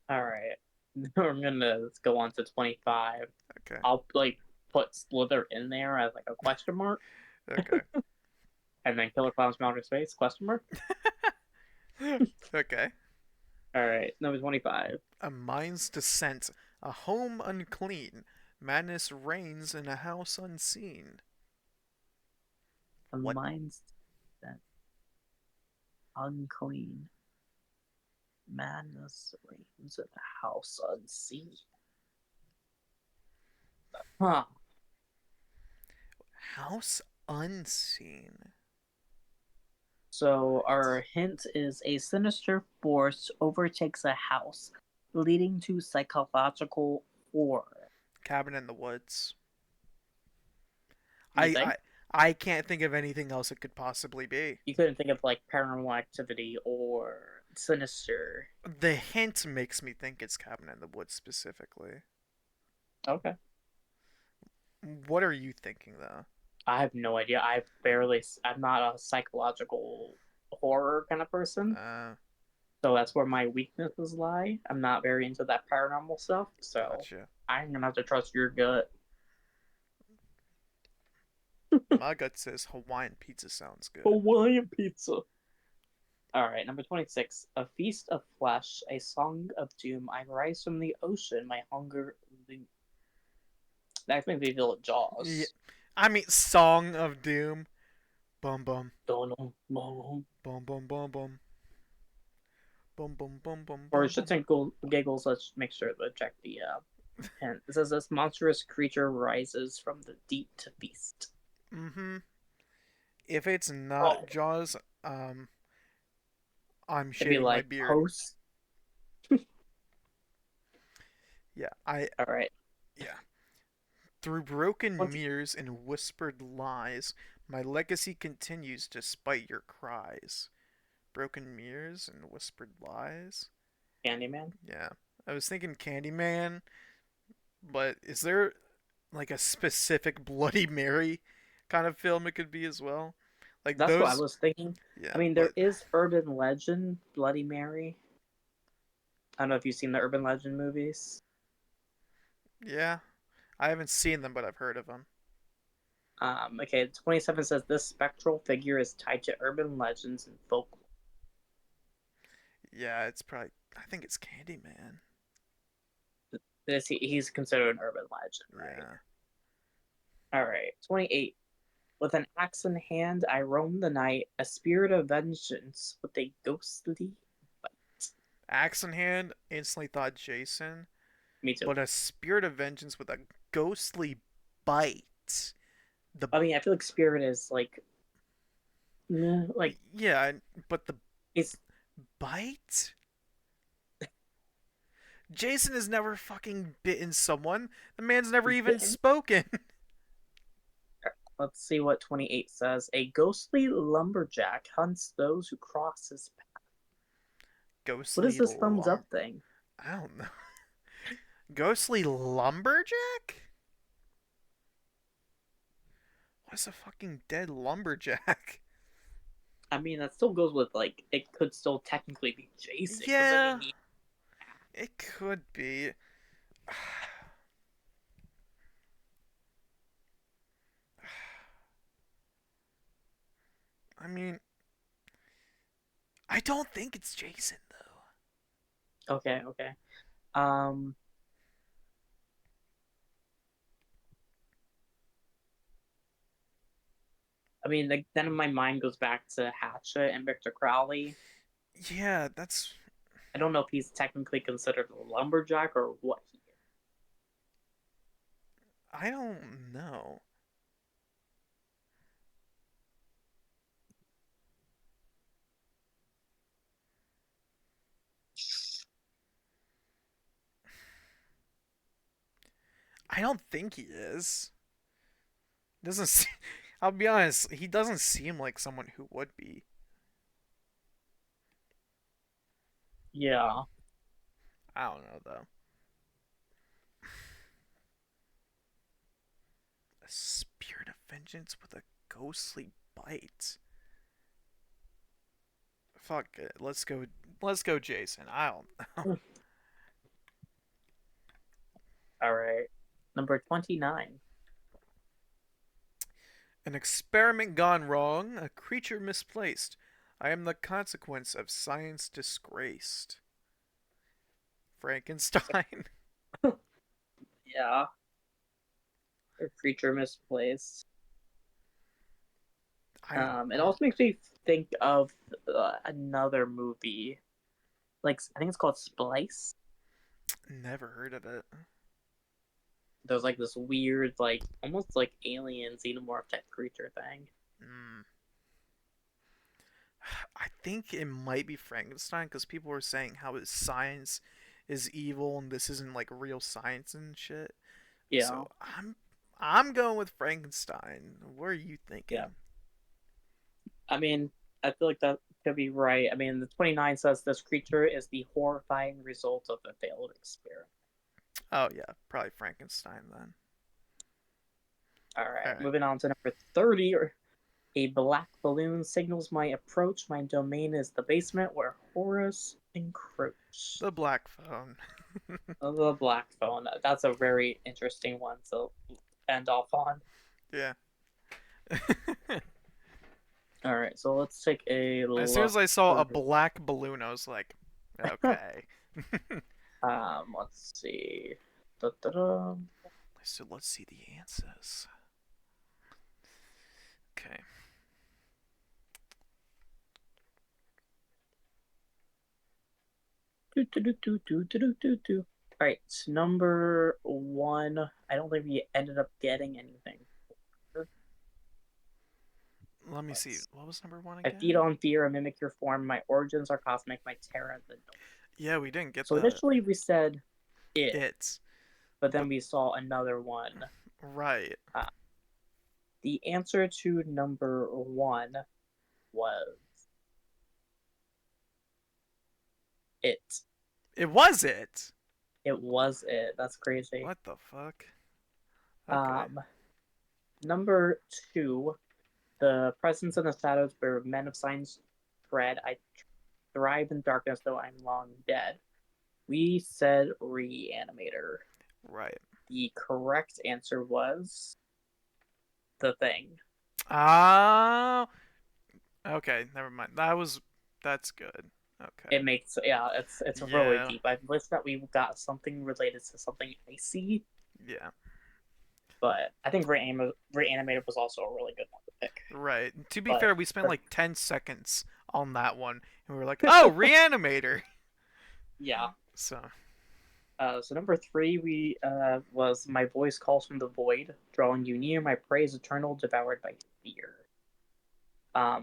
All right, I'm gonna go on to 25. Okay. I'll like put Slither in there as like a question mark, Okay. and then Killer Clowns from Outer Space question mark. Okay. All right, number 25. A mind's descent. A home unclean. Madness reigns in a house unseen. A What? mind's that unclean. Madness reigns in a house unseen. Huh. House unseen. So What? our hint is a sinister force overtakes a house, leading to psychological horror. Cabin in the woods. You I think? I I can't think of anything else it could possibly be. You couldn't think of like paranormal activity or sinister. The hint makes me think it's Cabin in the Woods specifically. Okay. What are you thinking though? I have no idea. I'm not a psychological horror kind of person. Uh, So that's where my weaknesses lie. I'm not very into that paranormal stuff. So gotcha. I'm going to have to trust your gut. My gut says Hawaiian pizza sounds good. Hawaiian pizza. All right, number 26. A feast of flesh, a song of doom. I rise from the ocean, my hunger loom. That makes me feel Yeah, Jaws. I mean, Song of Doom. Bum bum Don't know. bum bum bum bum bum bum bum bum For bum shits bum. and giggles, let's make sure to check the hint. It says this monstrous creature rises from the deep to feast. Mm-hmm. If it's not Oh, Jaws, I'm it'd be shaving my like beard. host. Yeah, I All right. yeah. Through broken 20 mirrors and whispered lies, my legacy continues despite your cries. Broken mirrors and whispered lies? Candyman. Yeah. I was thinking Candyman, but is there like a specific Bloody Mary kind of film it could be as well? Like That's what I those, was thinking. I yeah, mean, there but is urban legend Bloody Mary. I don't know if you've seen the urban legend movies. yeah, I haven't seen them, but I've heard of them. Okay, 27 says this spectral figure is tied to urban legends and folklore. Yeah, it's probably, I think it's Candyman. He's considered an urban legend, right? Yeah. All right, 28. With an axe in hand, I roam the night, a spirit of vengeance with a ghostly bite. Axe in hand, instantly thought Jason, Me too. but a spirit of vengeance with a ghostly bite. The I mean, I feel like spirit is like, like yeah, but the it's bite? Jason has never fucking bitten someone. The man's never even bitten. spoken. Let's see what 28 says. A ghostly lumberjack hunts those who cross his path. What is Ghostly this thumbs lumber. up thing? I don't know. Ghostly lumberjack? What's a fucking dead lumberjack? I mean, that still goes with like it could still technically be Jason because I mean, Yeah, it could be. I mean, I don't think it's Jason though. okay. Um, I mean, like then my mind goes back to Hatchet and Victor Crowley. Yeah, that's. I don't know if he's technically considered a lumberjack or what he is. I don't know. I don't think he is. Doesn't. I'll be honest. He doesn't seem like someone who would be. Yeah, I don't know though. A spirit of vengeance with a ghostly bite. Fuck it. Let's go. Let's go, Jason. I don't know. all right. Number 29. An experiment gone wrong. A creature misplaced. I am the consequence of science disgraced. Frankenstein. Yeah, a creature misplaced. I It also makes me think of another movie. Like I think it's called Splice. never heard of it. There's like this weird, like almost like alien xenomorph type creature thing. Mm. I think it might be Frankenstein because people were saying how his science is evil and this isn't like real science and shit. Yeah, So I'm going with Frankenstein. What are you yeah. thinking? I mean, I feel like that could be right. I mean, the 29 says this creature is the horrifying result of a failed experiment. Oh yeah, probably Frankenstein then. All right, Alright. moving on to number 30. A black balloon signals my approach. My domain is the basement where Horus encroach. The black phone. The black phone. That's a very interesting one to end off on. Yeah. All right, so let's take a As soon look. as I saw a For, black balloon, I was like, okay. let's see. Da-da-da. So let's see the answers. Okay. Do. All right, so number 1. I don't think we ended up getting anything. Let me see. What was number one I again? feed on fear and mimic your form. My origins are cosmic. My terror the north. Yeah, we didn't get So that. initially we said it, It's but then we saw another one. right. The answer to number 1 was it. It was it. It was it. That's crazy. What the fuck? Okay. Number 2, the presence in the shadows where men of science dread. I thrive in darkness, though I'm long dead. We said Reanimator. Right. The correct answer was The Thing. Ah. Okay. Never mind. That's good. Okay. It makes it's really Yeah. deep. I wish that we got something related to something icy, Yeah. but I think Reanimator was also a really good one to pick. Right. To be But fair, we spent like 10 seconds on that one, and we were like, "Oh, Reanimator." yeah. So. So number 3 we was My Voice Calls from the Void, drawing you near. My prey is eternal, devoured by fear.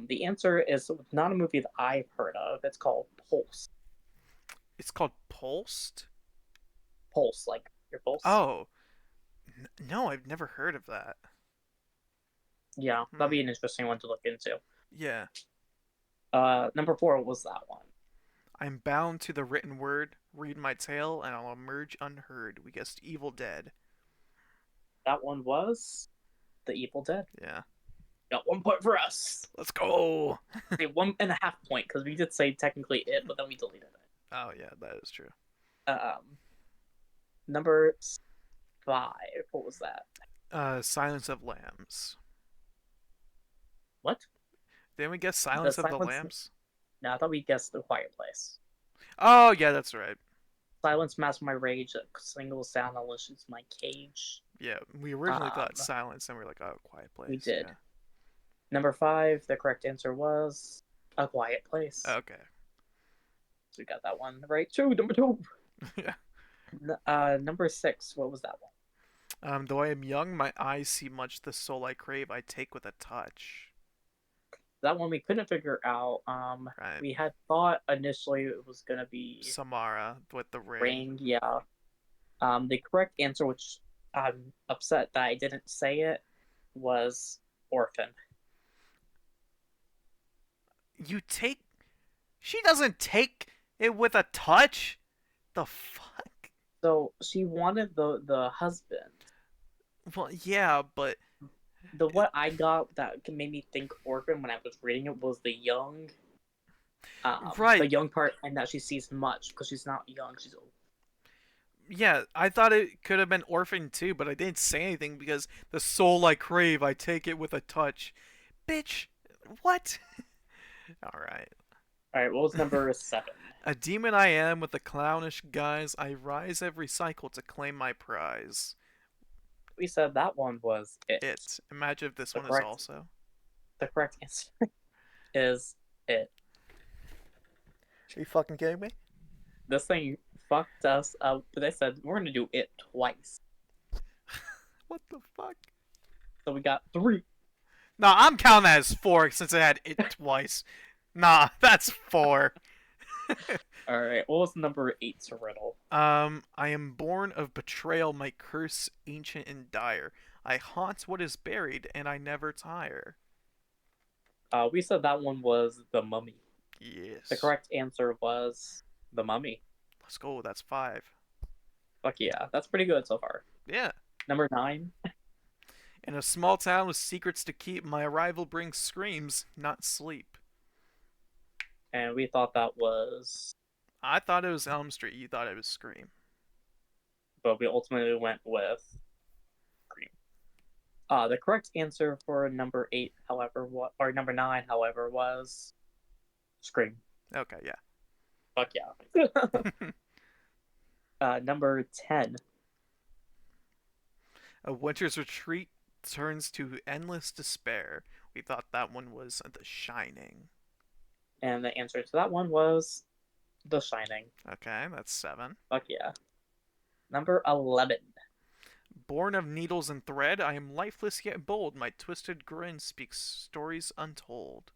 The answer is not a movie that I've heard of. It's called Pulse. It's called Pulsed. Pulse, like your pulse. Oh. No, I've never heard of that. Yeah, that'd be an interesting one to look into. Yeah. Number 4 was that one. I'm bound to the written word. Read my tale, and I'll emerge unheard. We guessed Evil Dead. That one was The Evil Dead. Yeah. Got 1 point for us. Let's go. 1.5 point because we did say technically it, but then we deleted it. Oh yeah, that is true. Number 5. What was that? Silence of Lambs. What? Didn't we guess Silence of the Silence- Lambs? No, I thought we guessed The Quiet Place. Oh yeah, that's right. Silence masks my rage. A single sound unleashes my cage. Yeah, we originally thought Silence, and we were like, oh, Quiet Place. We did. Yeah. Number 5. The correct answer was A Quiet Place. Okay. So we got that one right. Number 2. Yeah. Number 6. What was that one? Though I am young, my eyes see much. The soul I crave, I take with a touch. That one we couldn't figure out. Right. We had thought initially it was gonna be Samara with the ring. Ring. Yeah. The correct answer, which I'm upset that I didn't say it, was Orphan. You take. She doesn't take it with a touch. The fuck. So she wanted the husband. Well, yeah, but The what I got that made me think Orphan when I was reading it was the young, right. the young part, and that she sees much because she's not young, she's old. Yeah, I thought it could have been Orphan too, but I didn't say anything because the soul I crave, I take it with a touch. Bitch, what? All right. All right, what was number 7? A demon I am with a clownish guise. I rise every cycle to claim my prize. We said that one was it. It. Imagine if this The one correct- is also. The correct answer is it. Are you fucking kidding me? This thing fucked us up, but they said we're gonna do it twice. What the fuck? So we got 3. Nah, I'm counting that as 4 since I had it twice. Nah, that's 4. All right, what was number 8's riddle? I am born of betrayal, my curse ancient and dire. I haunt what is buried, and I never tire. We said that one was The Mummy. Yes. The correct answer was The Mummy. Let's go. That's 5. Fuck yeah, that's pretty good so far. Yeah. Number 9. In a small town with secrets to keep, my arrival brings screams, not sleep. And we thought that was, I thought it was Elm Street. You thought it was Scream. but we ultimately went with Scream. The correct answer for number 8, however, or number 9, however, was Scream. Okay, yeah. Fuck yeah. Number 10. A winter's retreat turns to endless despair. We thought that one was The Shining. And the answer to that one was The Shining. Okay, that's 7. Fuck yeah. Number 11. Born of needles and thread, I am lifeless yet bold. My twisted grin speaks stories untold.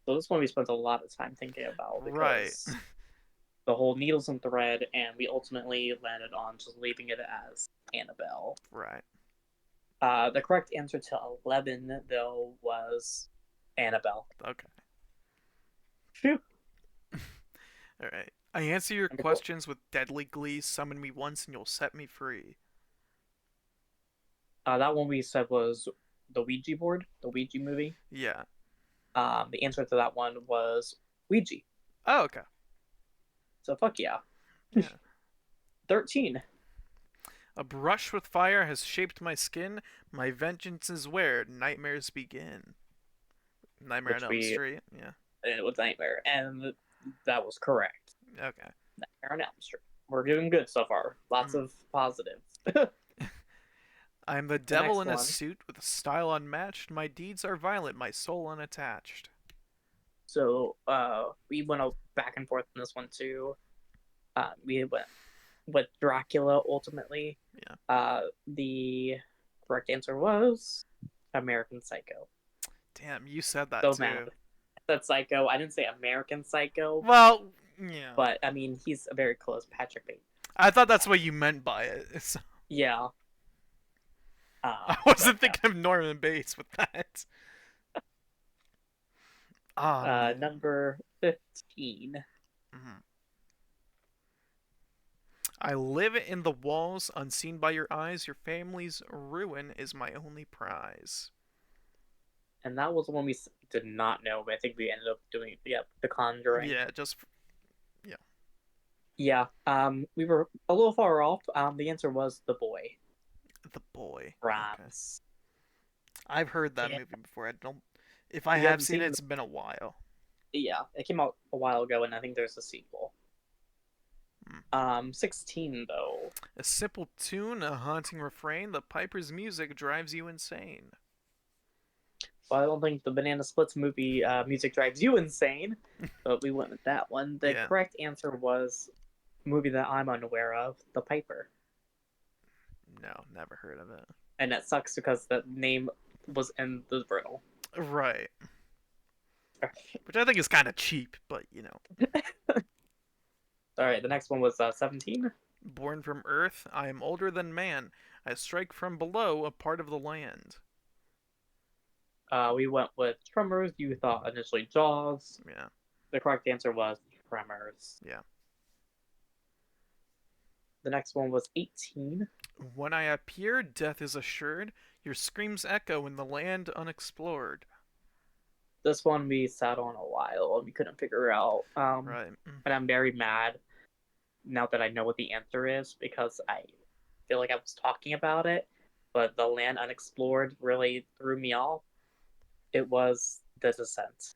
So this one we spent a lot of time thinking about Right. because the whole needles and thread, and we ultimately landed on just leaving it as Annabelle. Right. The correct answer to 11, though, was Annabelle. Okay. Phew. Alright. I answer your Number questions with deadly glee. Summon me once and you'll set me free. That one we said was the Ouija board, the Ouija movie. Yeah. The answer to that one was Ouija. Oh, okay. So fuck yeah. Yeah. 13. A brush with fire has shaped my skin. My vengeance is where nightmares begin. Nightmare on Which Elm Street. Yeah. it was Nightmare, and that was correct. Okay. Nightmare on Elm Street. We're doing good so far. Lots of positives. I am the The devil next in a one. suit with a style unmatched. My deeds are violent, my soul unattached. So we went back and forth on this one too. We went with Dracula ultimately. Yeah. The correct answer was American Psycho. Damn, you said that So too. mad. I said Psycho. I didn't say American Psycho, Well, yeah. but I mean he's a very close Patrick Bateman. I thought that's what you meant by it. So, Yeah. I wasn't But, thinking of Norman Bates with that. Oh, man. number 15. Mhm. I live in the walls, unseen by your eyes. Your family's ruin is my only prize. And that was the one we did not know, but I think we ended up doing, The Conjuring. Yeah, just yeah. Yeah, we were a little far off. The answer was The Boy. The Boy. Okay. Rams. I've heard that Yeah. movie before. I don't. If I You have haven't seen it, seen it's been a while. Yeah, it came out a while ago, and I think there's a sequel. Hmm. 16 though. A simple tune, a haunting refrain. The piper's music drives you insane. Well, I don't think the Banana Splits movie music drives you insane, but we went with that one. The Yeah. correct answer was a movie that I'm unaware of, The Piper, No, never heard of it. and that sucks because the name was in the riddle. Right. Which I think is kind of cheap, but you know. All right, the next one was 17. Born from earth, I am older than man. I strike from below, a part of the land. We went with Tremors. You thought initially Jaws. Yeah. The correct answer was Tremors. Yeah. The next one was 18. When I appear, death is assured. Your screams echo in the land unexplored. This one we sat on a while and we couldn't figure out. Right. And I'm very mad now that I know what the answer is because I feel like I was talking about it, but the land unexplored really threw me off. It was The Descent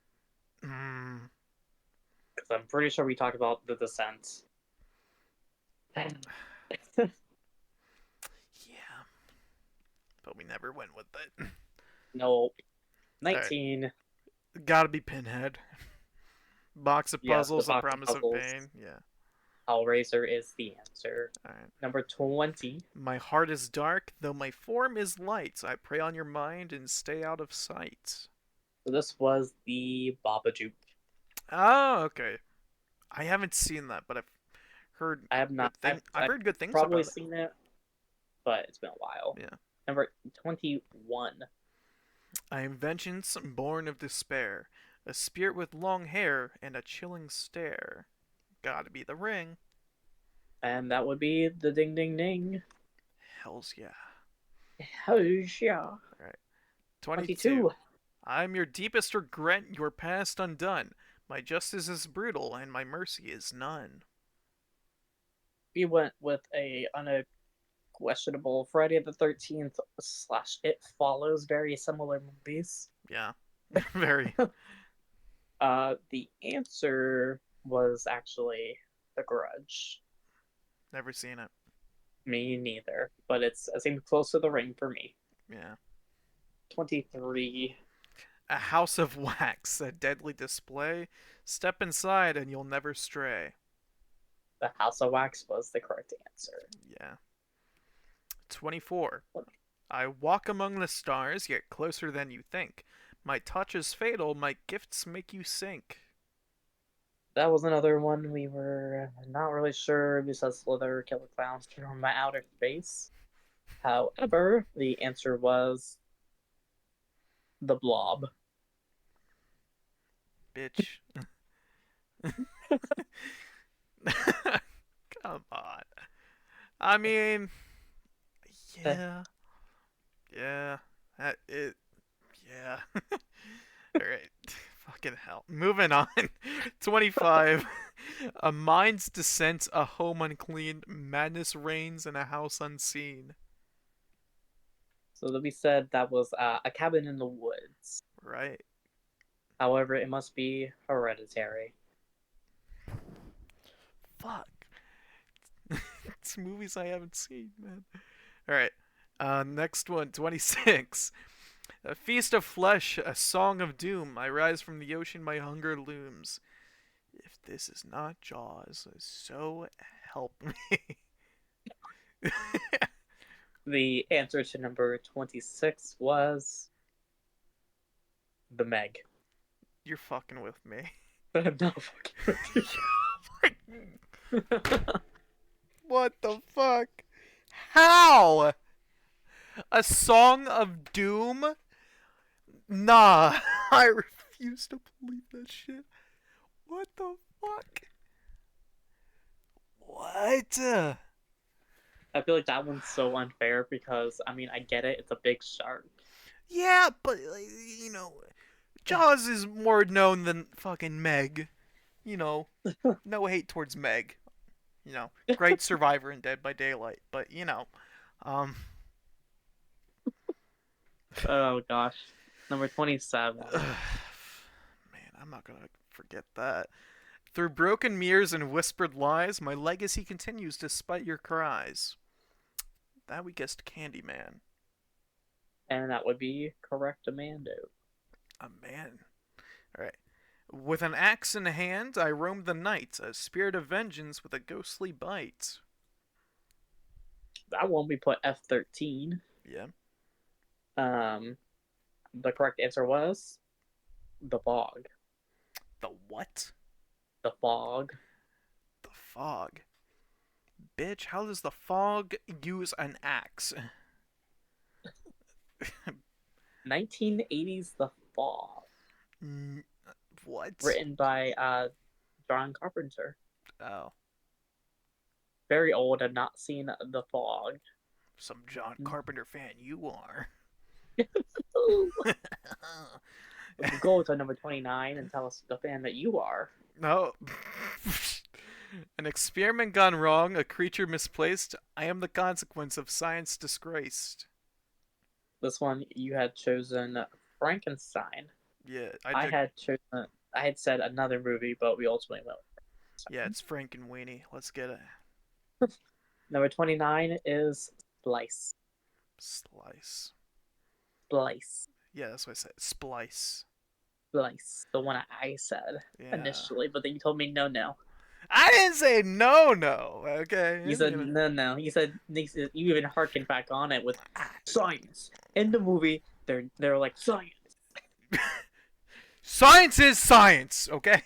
Mm, because I'm pretty sure we talked about The Descent. yeah. But we never went with it. Nope. Alright. 19. Gotta be Pinhead. Box of Yes, Puzzles, the The box of Promise of puzzles. Pain. Yeah. Hellraiser is the answer. Alright. Number 20. My heart is dark, though my form is light. I prey on your mind and stay out of sight. So this was the Babadook. Oh, okay. I haven't seen that, but I've heard I have not. I've heard good things probably about it. seen it, but it's been a while. Yeah. Number 21. I am vengeance, born of despair. A spirit with long hair and a chilling stare. Gotta be the ring. And that would be the Ding Ding Ding. Hells yeah. Oh, yeah. All right. 22. 22. I'm your deepest regret, your past undone. My justice is brutal, and my mercy is none. We went with a unquestionable Friday the 13th slash It Follows, very similar movies. Yeah. Very. The answer was actually The Grudge. Never seen it. Me neither, but it seemed close to the ring for me. Yeah. 23. A house of wax, a deadly display. Step inside and you'll never stray. The House of Wax was the correct answer. Yeah. 24. I walk among the stars, yet closer than you think. My touch is fatal, my gifts make you sink. That was another one we were not really sure because Slither Killer Clowns from outer space. However, the answer was The Blob. Bitch. Come on. I mean, yeah. Yeah. It. Yeah. Alright. Fucking hell. Moving on. 25. A mind's descent, a home unclean, madness reigns in a house unseen. So that we said that was A Cabin in the Woods. Right. However, it must be Hereditary. Fuck. It's movies I haven't seen, man. Alright. Next one, 26. A feast of flesh, a song of doom. I rise from the ocean, my hunger looms. If this is not Jaws, so help me. The answer to number 26 was The Meg. You're fucking with me. But I'm not fucking with you. What the fuck? How? A song of doom? Nah, I refuse to believe that shit. What the fuck? What? I feel like that one's so unfair because, I mean, I get it. It's a big shark. Yeah, but, like, you know, Jaws is more known than fucking Meg. You know, no hate towards Meg. You know, great survivor in Dead by Daylight. But, you know, um, Oh, gosh. Number 27. man, I'm not gonna forget that. Through broken mirrors and whispered lies, my legacy continues despite your cries. That we guessed Candyman. And that would be correct, Amando. A man. Alright. With an axe in hand, I roam the night, a spirit of vengeance with a ghostly bite. That one we put F13. Yeah. Um, the correct answer was The Fog. The what? The Fog. The fog. Bitch, how does the fog use an axe? 1980s The Fog. What? Written by John Carpenter. Oh, Very old. I've not seen The Fog. some John Carpenter fan you are. Go to number 29 and tell us the fan that you are. No. An experiment gone wrong, a creature misplaced. I am the consequence of science disgraced. This one you had chosen Frankenstein. Yeah, I had chosen. I had said another movie, but we ultimately went with Frankenstein. Yeah, it's Frank and Weenie. Let's get it. Number 29 is Splice. Slice. Splice. Yeah, that's what I said. Splice. Splice. The one I said Yeah. initially, but then you told me no. I didn't say no, okay? You said no. You said you even harkened back on it with science. In the movie, they're like science. Science is science, okay?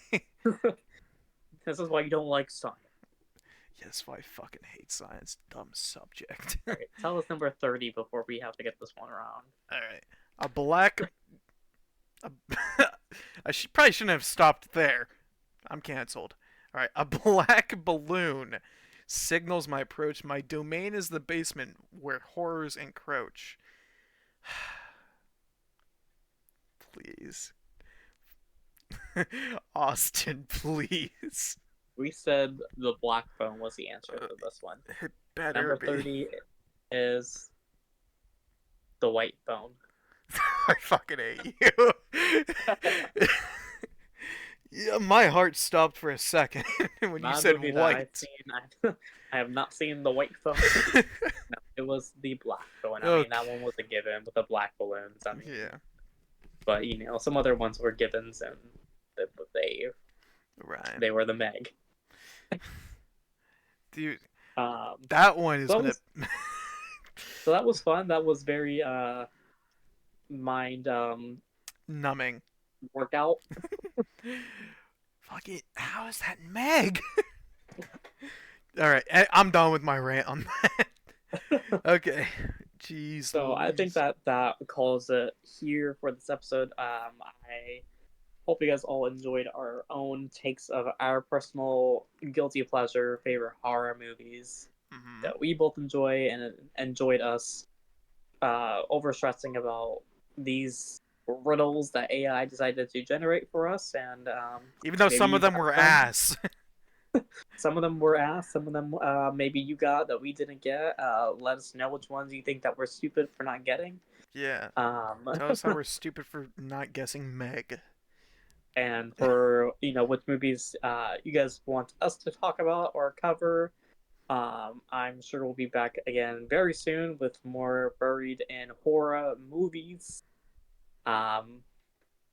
This is why you don't like science. Yeah, that's why I fucking hate science. Dumb subject. All right, tell us number 30 before we have to get this one around. Alright. A black. Probably shouldn't have stopped there. I'm cancelled. Alright. A black balloon signals my approach. My domain is the basement where horrors encroach. please. Austin, please. We said the black phone was the answer Uh, for this one. it better Number be. 30 is the white phone. I fucking hate you. Yeah, my heart stopped for a second when you Not a said movie that I've white. seen. I have not seen the white phone. No, it was the black phone. I mean, that Okay. one was a given with the black balloons. I mean, Yeah. but some other ones were givens, and they Right. they were the Meg. Dude, Um, that one is so that gonna. was so that was fun. That was very mind Numbing. workout. Fucking. How is that Meg? Alright, I'm done with my rant on that. Okay. Jeez So I think Louise. that calls it here for this episode. I hope you guys all enjoyed our own takes of our personal guilty pleasure favorite horror movies Hmm. that we both enjoy and enjoyed us overstressing about these riddles that AI decided to generate for us, and Even though maybe some of you them got were some. ass. Some of them were asked. Some of them maybe you got that we didn't get. Let us know which ones you think that we're stupid for not getting. Yeah. Um, Tell us how we're stupid for not guessing Meg. and for which movies you guys want us to talk about or cover. I'm sure we'll be back again very soon with more buried in horror movies. Um,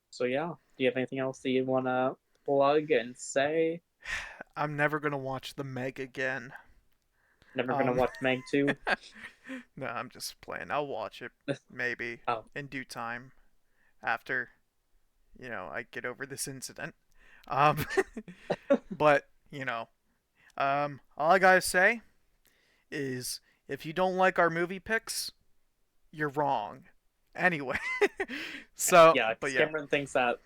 so yeah, do you have anything else that you want to plug and say? I'm never gonna watch the Meg again. Never gonna Um, watch Meg 2. no, I'm just playing. I'll watch it maybe Oh, in due time after I get over this incident. But all I gotta say is if you don't like our movie picks, you're wrong. Anyway, yeah, but because yeah, Cameron thinks that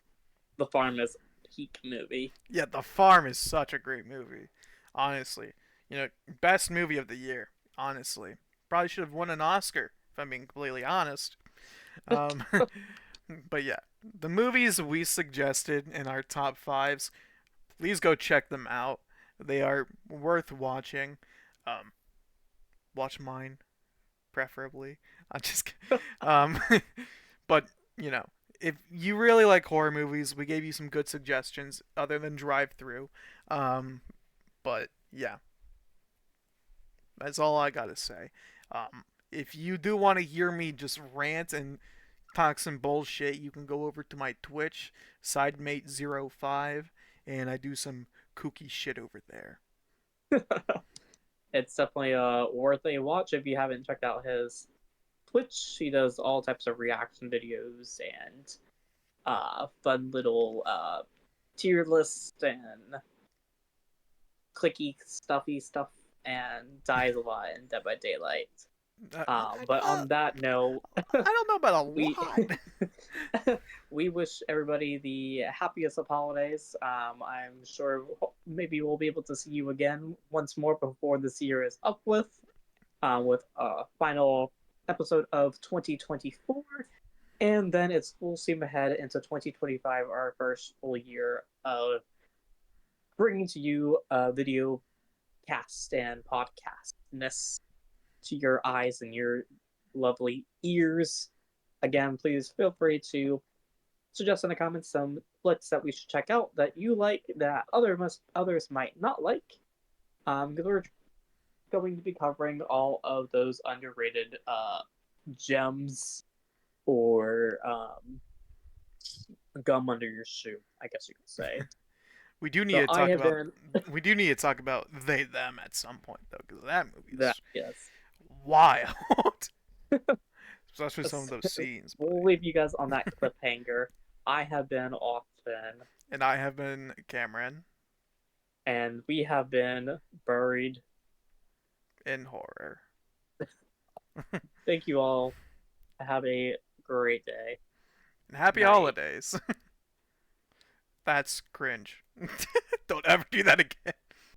The Farm is a peak movie. yeah, The Farm is such a great movie. Honestly, best movie of the year. Honestly, probably should have won an Oscar if I'm being completely honest. Um, but yeah, the movies we suggested in our top fives, please go check them out. They are worth watching. Um, watch mine, preferably. I'm just, but you know, if you really like horror movies, we gave you some good suggestions other than Drive Through. Um, but yeah, that's all I gotta say. If you do want to hear me just rant and talk some bullshit, you can go over to my Twitch, SideMate05, and I do some kooky shit over there. It's definitely worth a watch if you haven't checked out his Twitch. He does all types of reaction videos and fun little tier lists and clicky stuffy stuff, and dies a lot in Dead by Daylight. But on that note, I don't know about a we lot. we wish everybody the happiest of holidays. I'm sure maybe we'll be able to see you again once more before this year is up with a final episode of 2024, and then it's full steam ahead into 2025, our first full year of bringing to you a video cast and podcastness to your eyes and your lovely ears. Again, please feel free to suggest in the comments some flicks that we should check out that you like that others might not like. Because we're going to be covering all of those underrated gems or gum under your shoe, I guess you could say. We do need So to I talk have about been we do need to talk about they them at some point though, because that movie that is yes. wild, especially some of those scenes. We'll Buddy. leave you guys on that cliffhanger. I have been Austin, And I have been Cameron and we have been buried. in horror. Thank you all. Have a great day. And happy Night. holidays. That's cringe. Don't ever do that again.